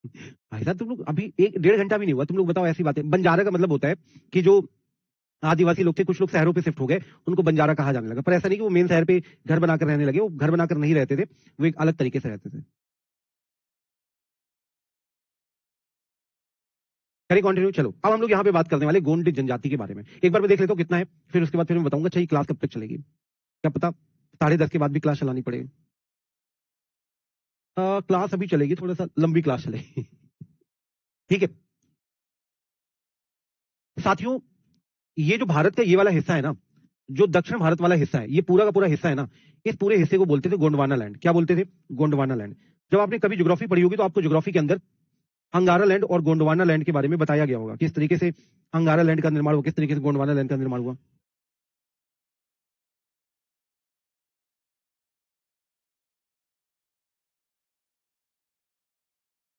Speaker 1: भाई साहब तुम लोग अभी 1 डेढ़ घंटा भी नहीं हुआ, तुम लोग बताओ ऐसी बातें। बंजारा का मतलब होता है कि जो आदिवासी लोग थे, कुछ लोग शहरों पे शिफ्ट हो गए, उनको बंजारा कहा जाने लगा। पर ऐसा नहीं कि वो मेन शहर पे घर बनाकर रहने लगे, वो घर बनाकर नहीं रहते थे, वो एक अलग तरीके से रहते थे। करें कंटिन्यू। चलो अब हम लोग यहाँ पे बात करने वाले गोंड जनजाति के बारे में। एक बार मैं देख लेता हूँ कितना है, फिर उसके बाद फिर मैं बताऊंगा चाहिए क्लास कब तक चलेगी। क्या पता 10:30 के बाद भी क्लास चलानी पड़े। क्लास अभी चलेगी, थोड़ा सा लंबी क्लास चलेगी। ठीक है साथियों, ये जो भारत का ये वाला हिस्सा है ना, जो दक्षिण भारत वाला हिस्सा है, ये पूरा का पूरा हिस्सा है ना, इस पूरे हिस्से को बोलते थे गोंडवाना लैंड। क्या बोलते थे? गोंडवाना लैंड। जब आपने कभी ज्योग्राफी पढ़ी होगी तो आपको ज्योग्राफी के अंदर अंगारा लैंड और गोंडवाना लैंड के बारे में बताया गया होगा, किस तरीके से अंगारा लैंड का निर्माण हुआ, किस तरीके से गोंडवाना लैंड का निर्माण हुआ।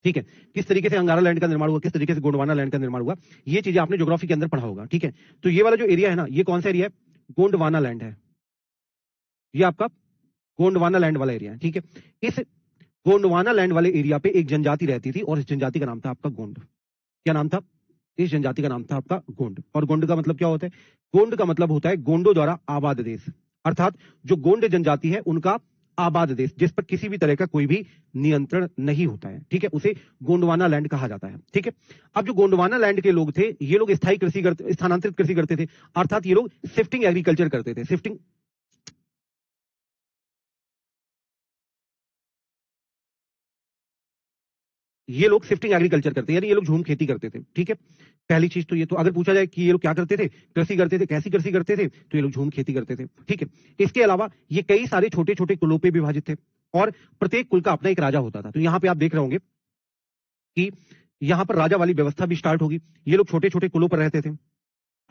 Speaker 1: ठीक है, किस तरीके से अंगारा लैंड का निर्माण हुआ, किस तरीके से गोंडवाना लैंड का निर्माण हुआ, ये चीजें आपने ज्योग्राफी के अंदर पढ़ा होगा। ठीक है, तो ये वाला जो एरिया है ना, ये कौन सा एरिया है? गोंडवाना लैंड है, ये आपका गोंडवाना लैंड वाला एरिया है। ठीक है, इस गोंडवाना लैंड वाले एरिया पे एक जनजाति रहती थी और इस जनजाति का नाम था आपका गोंड। क्या नाम था? इस जनजाति का नाम था आपका गोंड। और गोंड का मतलब क्या होता है? गोंड का मतलब होता है गोंडों द्वारा आबाद देश, अर्थात जो गोंड जनजाति है उनका आबाद देश, जिस पर किसी भी तरह का कोई भी नियंत्रण नहीं होता है। ठीक है, उसे गोंडवाना लैंड कहा जाता है। ठीक है, अब जो गोंडवाना लैंड के लोग थे, ये लोग स्थायी कृषि करते, स्थानांतरित कृषि करते थे, अर्थात ये लोग शिफ्टिंग एग्रीकल्चर करते थे। ये लोग शिफ्टिंग एग्रीकल्चर करते हैं, यानी ये लोग झूम खेती करते थे। ठीक है, पहली चीज तो ये। तो अगर पूछा जाए कि ये लोग क्या करते थे, कृषि करते थे, कैसी कृषि करते थे, तो ये लोग झूम खेती करते थे। ठीक है, इसके अलावा ये कई सारे छोटे छोटे कुलों पे विभाजित थे और प्रत्येक कुल का अपना एक राजा होता था। तो यहाँ पे आप देख रहे होंगे कि यहाँ पर राजा वाली व्यवस्था भी स्टार्ट होगी। ये लोग छोटे छोटे कुलों पर रहते थे,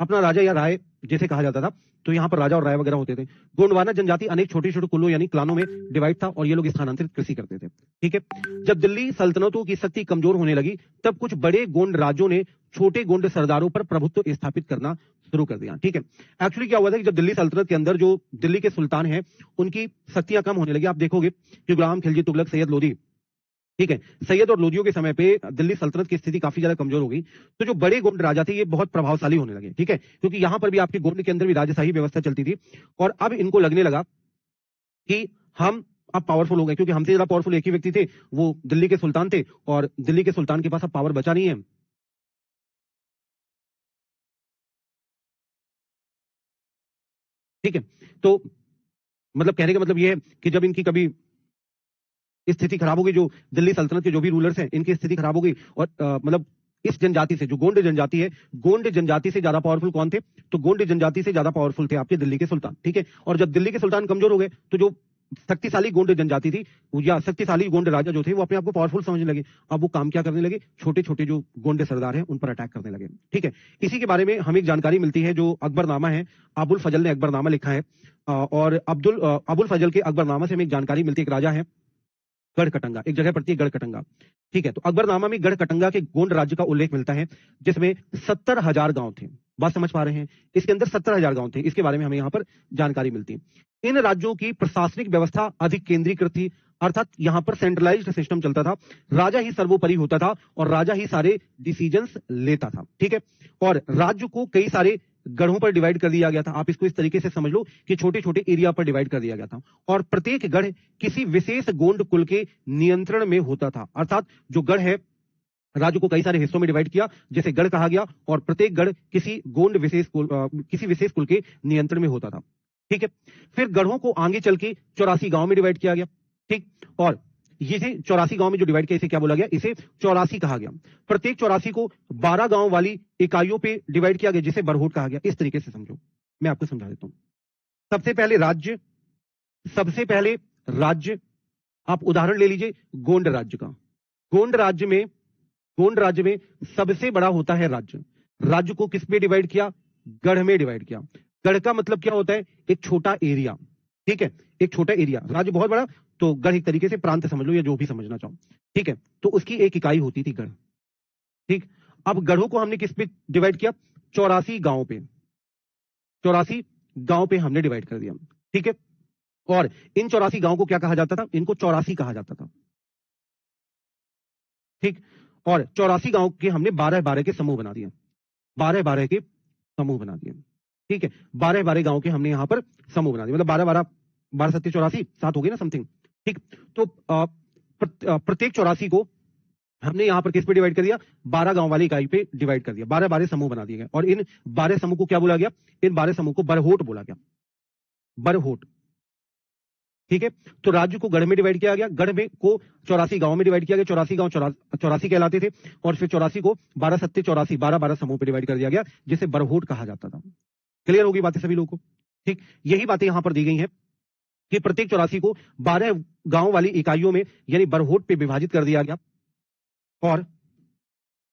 Speaker 1: अपना राजा या राय जैसे कहा जाता था, तो यहाँ पर राजा और राय वगैरह होते थे। गोंडवाना जनजाति अनेक छोटे छोटे कुलों यानी क्लानों में डिवाइड था और ये लोग स्थानांतरित कृषि करते थे। ठीक है, जब दिल्ली सल्तनतों की शक्ति कमजोर होने लगी, तब कुछ बड़े गोंड राज्यों ने छोटे गोंड सरदारों पर प्रभुत्व स्थापित करना शुरू कर दिया। ठीक है, एक्चुअली क्या हुआ था कि जब दिल्ली सल्तनत के अंदर जो दिल्ली के सुल्तान हैं, उनकी शक्तियां कम होने लगी। आप देखोगे कि गुलाम खिलजी तुगलक, सैयद लोधी, ठीक है, सैयद और लोदियों के समय पे दिल्ली सल्तनत की स्थिति काफी ज्यादा कमजोर हो गई। तो जो बड़े गोंड राजा थे, ये बहुत प्रभावशाली होने लगे। ठीक है, क्योंकि यहां पर भी आपके गोंड के अंदर भी राजशाही व्यवस्था चलती थी और अब इनको लगने लगा कि हम अब पावरफुल हो गए, क्योंकि हमसे ज्यादा पावरफुल एक ही व्यक्ति थे, वो दिल्ली के सुल्तान थे और दिल्ली के सुल्तान के पास अब पावर बचा नहीं है। ठीक है, तो मतलब कहने का मतलब ये है कि जब इनकी कभी स्थिति खराब हो गई, जो दिल्ली सल्तनत के जो भी रूलर्स हैं, इनकी स्थिति खराब हो गई और मतलब इस जनजाति से, जो गोंड जनजाति है, गोंड जनजाति से ज्यादा पावरफुल कौन थे? तो गोंड जनजाति से ज्यादा पावरफुल थे आपके दिल्ली के सुल्तान। ठीक है, और जब दिल्ली के सुल्तान कमजोर हो गए, तो जो शक्तिशाली गोंड जनजाति थी या शक्तिशाली गोंड राजा जो थे, वो अपने आप को पावरफुल समझने लगे। अब वो काम क्या करने लगे? छोटे छोटे जो गोंड सरदार हैं उन पर अटैक करने लगे। ठीक है, इसी के बारे में हमें एक जानकारी मिलती है जो अकबरनामा है। अबुल फजल ने अकबरनामा लिखा है और अबुल फजल के अकबरनामा से हमें एक जानकारी मिलती है। एक राजा है गढ़कटंगा, एक जगह पड़ती है गढ़कटंगा। ठीक है, तो अकबरनामा में गढ़कटंगा के गोंड राज्य का उल्लेख मिलता है, जिसमें 70,000 गांव थे। बात समझ पा रहे हैं? इसके अंदर 70,000 गांव थे, इसके बारे में हमें यहाँ पर जानकारी मिलती है। इन राज्यों की प्रशासनिक व्यवस्था अधिक केंद्रीकृत थी, अर्थात यहाँ पर सेंट्रलाइज्ड सिस्टम चलता था। राजा ही सर्वोपरि होता था और राजा ही सारे डिसीजंस लेता था। ठीक है, और राज्य को कई सारे गढ़ों पर डिवाइड कर दिया गया था। आप इसको इस तरीके से समझ लो कि छोटे छोटे एरिया पर डिवाइड कर दिया गया था और प्रत्येक गढ़ किसी विशेष गोंड कुल के नियंत्रण में होता था। अर्थात जो गढ़ है, राज्य को कई सारे हिस्सों में डिवाइड किया, जैसे गढ़ कहा गया, और प्रत्येक गढ़ किसी गोंड विशेष कुल किसी विशेष कुल के नियंत्रण में होता था। ठीक है, फिर गढ़ों को आगे चल के 84 गांव में डिवाइड किया गया। ठीक, और ये 84 गांव में जो डिवाइड किया, इसे क्या बोला गया? इसे 84 कहा गया। प्रत्येक 84 को 12 गांव वाली इकाइयों पे डिवाइड किया गया, जिसे बरहोट कहा गया। इस तरीके से समझो, मैं आपको समझा देता हूं। सबसे पहले राज्य, आप उदाहरण ले लीजिए गोंड राज्य का। गोंड राज्य में सबसे बड़ा होता है राज्य। राज्य को किस पे डिवाइड किया? गढ़ में डिवाइड किया। गढ़ का मतलब क्या होता है? एक छोटा एरिया। ठीक है, एक छोटा एरिया। राज्य बहुत बड़ा, तो गढ़ एक तरीके से प्रांत समझ लो या जो भी समझना चाहो। ठीक है, तो उसकी एक इकाई होती थी गढ़। ठीक, अब गढ़ों को हमने किस पे डिवाइड किया? 84 गांव पे, 84 गांव पे हमने डिवाइड कर दिया। ठीक है, और इन 84 गांव को क्या कहा जाता था? इनको 84 कहा जाता था। ठीक, और 84 गांव के हमने 12-12 के समूह बना दिए, 12-12 के समूह बना दिए। ठीक है, 12-12 गांव के हमने यहां पर समूह बना दिए, मतलब 12-12, 12-7 84, 7 हो गए ना समथिंग। ठीक, तो प्रत्येक 84 को हमने यहां पर किस पे डिवाइड कर दिया? 12 गांव वाली इकाई पे डिवाइड कर दिया। 12-12 समूह बना दिए गए और इन 12 समूह को क्या बोला गया? इन 12 समूह को बरहोट बोला गया, बरहोट। ठीक है, तो राज्य को गढ़ में डिवाइड किया गया, गढ़ में को 84 गांव में डिवाइड किया गया। 84 गांव 84 कहलाते थे और फिर 84 को 12-7 84, 12-12 समूह पे डिवाइड कर दिया गया, जिसे बरहोट कहा जाता था। क्लियर होगी बातें सभी लोगों को? ठीक, यही बातें यहां पर दी गई हैं कि प्रत्येक 84 को 12 गांव वाली इकाइयों में यानी बरहोट पे विभाजित कर दिया गया और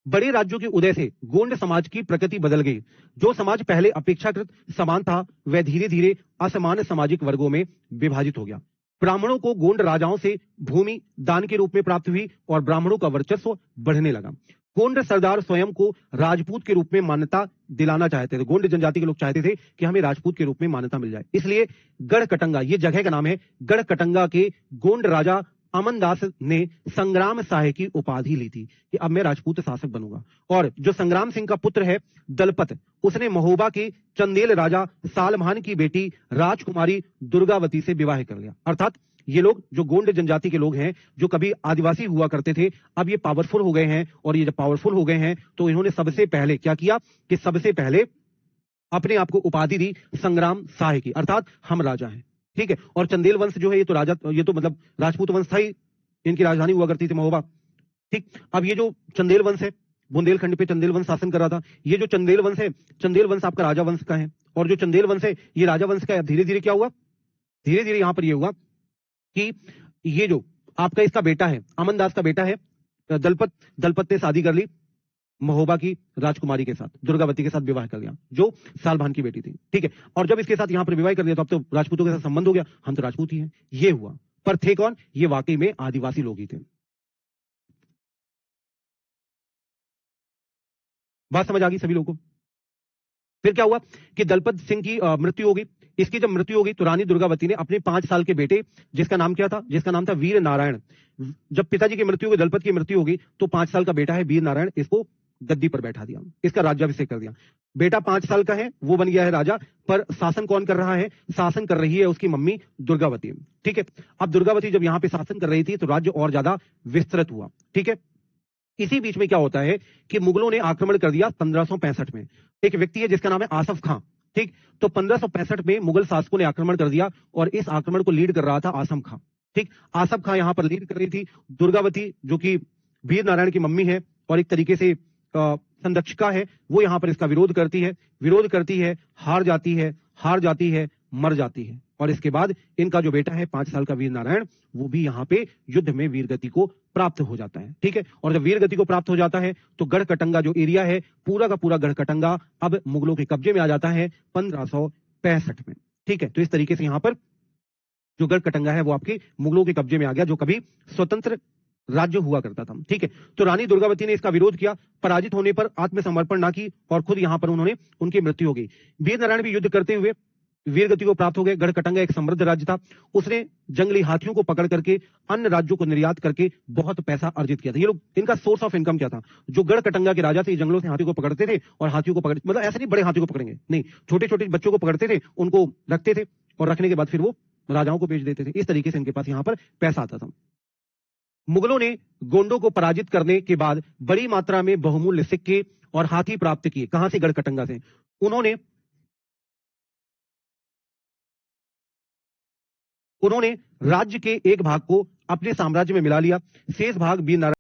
Speaker 1: बड़े राज्यों के उदय से गोंड समाज की प्रकृति बदल गई। जो समाज पहले अपेक्षाकृत समान था, वह धीरे धीरे असमान सामाजिक वर्गों में विभाजित हो गया। ब्राह्मणों को गोंड राजाओं से भूमि दान के रूप में प्राप्त हुई और ब्राह्मणों का वर्चस्व बढ़ने लगा। गोंड सरदार स्वयं को राजपूत के रूप में मान्यता दिलाना चाहते थे। गोंड जनजाति के लोग चाहते थे कि हमें राजपूत के रूप में मान्यता मिल जाए, इसलिए गढ़कटंगा, ये जगह का नाम है, गढ़कटंगा के गोंड राजा अमनदास ने संग्राम साहे की उपाधि ली थी कि अब मैं राजपूत शासक बनूंगा। और जो संग्राम सिंह का पुत्र है दलपत, उसने महोबा के चंदेल राजा सालभान की बेटी राजकुमारी दुर्गावती से विवाह कर लिया। अर्थात ये लोग जो गोंड जनजाति के लोग हैं, जो कभी आदिवासी हुआ करते थे, अब ये पावरफुल हो गए हैं। और ये जब पावरफुल हो गए हैं तो इन्होंने सबसे पहले क्या किया कि सबसे पहले अपने आप को उपाधि दी संग्राम साहे की, अर्थात हम राजा हैं। ठीक है। और चंदेल वंश जो है ये तो राजा, ये तो मतलब राजपूत वंश था ही, इनकी राजधानी हुआ करती थी महोबा। ठीक। अब ये जो चंदेल वंश है, बुंदेलखंड पे चंदेल वंश शासन कर रहा था। ये जो चंदेल वंश है, चंदेल वंश आपका राजा वंश का है। और जो चंदेल वंश है ये राजा वंश का है। धीरे धीरे क्या हुआ, धीरे धीरे यहां पर ये हुआ कि ये जो आपका इसका बेटा है, अमनदास का बेटा है दलपत, दलपत ने शादी कर ली महोबा की राजकुमारी के साथ, दुर्गावती के साथ विवाह कर लिया, जो सालभान की बेटी थी। ठीक है। और जब इसके साथ यहां पर विवाह कर लिया तो अब तो राजपूतों के साथ संबंध हो गया, हम तो राजपूत ही हैं, ये हुआ। पर थे कौन, ये वाकई में आदिवासी लोग ही थे। बात समझ आ गई सभी लोगों को। फिर क्या हुआ कि दलपत सिंह की मृत्यु हो गई। इसकी जब मृत्यु हो गई तो रानी दुर्गावती ने अपने 5 साल के बेटे, जिसका नाम क्या था, जिसका नाम था वीर नारायण, जब पिताजी की मृत्यु हो गई, दलपत की मृत्यु हो गई, तो 5 साल का बेटा है वीर नारायण, इसको गद्दी पर बैठा दिया, इसका राज्याभिषेक कर दिया। बेटा 5 साल का है, वो बन गया है राजा, पर शासन कौन कर रहा है, शासन कर रही है उसकी मम्मी दुर्गावती। ठीक है। अब दुर्गावती जब यहां पे शासन कर रही थी तो राज्य और ज्यादा विस्तृत हुआ। ठीक है। इसी बीच में क्या होता है कि मुगलों ने आक्रमण कर दिया 1565 में। एक व्यक्ति है जिसका नाम है आसफ खां। ठीक। तो 1565 में मुगल शासकों ने आक्रमण कर दिया और इस आक्रमण को लीड कर रहा था आसम खां। ठीक। आसफ खां यहां पर लीड कर रही थी। दुर्गावती जो कि वीर नारायण की मम्मी है और एक तरीके से संरक्षिका है, वो यहां पर इसका विरोध करती है, विरोध करती है, हार जाती है, हार जाती है, मर जाती है। और इसके बाद इनका जो बेटा है 5 साल का वीर नारायण, वो भी यहां पे युद्ध में वीरगति को प्राप्त हो जाता है। ठीक है। और जब वीरगति को प्राप्त हो जाता है तो गढ़कटंगा जो एरिया है, पूरा का पूरा गढ़कटंगा अब मुगलों के कब्जे में आ जाता है 1565 में। ठीक है। तो इस तरीके से यहां पर जो गढ़कटंगा है वो आपके मुगलों के कब्जे में आ गया, जो कभी स्वतंत्र राज्य हुआ करता था। ठीक है। तो रानी दुर्गावती ने इसका विरोध किया, पराजित होने पर आत्मसमर्पण ना की और खुद यहां पर उन्होंने, उनकी मृत्यु हो गई। वीर नारायण भी युद्ध करते हुए वीरगति को प्राप्त हो गए। गढ़कटंगा एक समृद्ध राज्य था, उसने जंगली हाथियों को पकड़ करके अन्य राज्यों को निर्यात करके बहुत पैसा अर्जित किया था। ये लोग, इनका सोर्स ऑफ इनकम क्या था, जो गढ़कटंगा के राजा थे, जंगलों से हाथियों को पकड़ते थे और हाथियों को पकड़, मतलब ऐसे नहीं बड़े हाथियों को पकड़ेंगे, नहीं, छोटे छोटे बच्चों को पकड़ते थे, उनको रखते थे और रखने के बाद फिर वो राजाओं को बेच देते थे। इस तरीके से इनके पास यहां पर पैसा आता था। मुगलों ने गोंडों को पराजित करने के बाद बड़ी मात्रा में बहुमूल्य सिक्के और हाथी प्राप्त किए। कहां से, गढ़कटंगा से। उन्होंने राज्य के एक भाग को अपने साम्राज्य में मिला लिया, शेष भाग वीर नारायण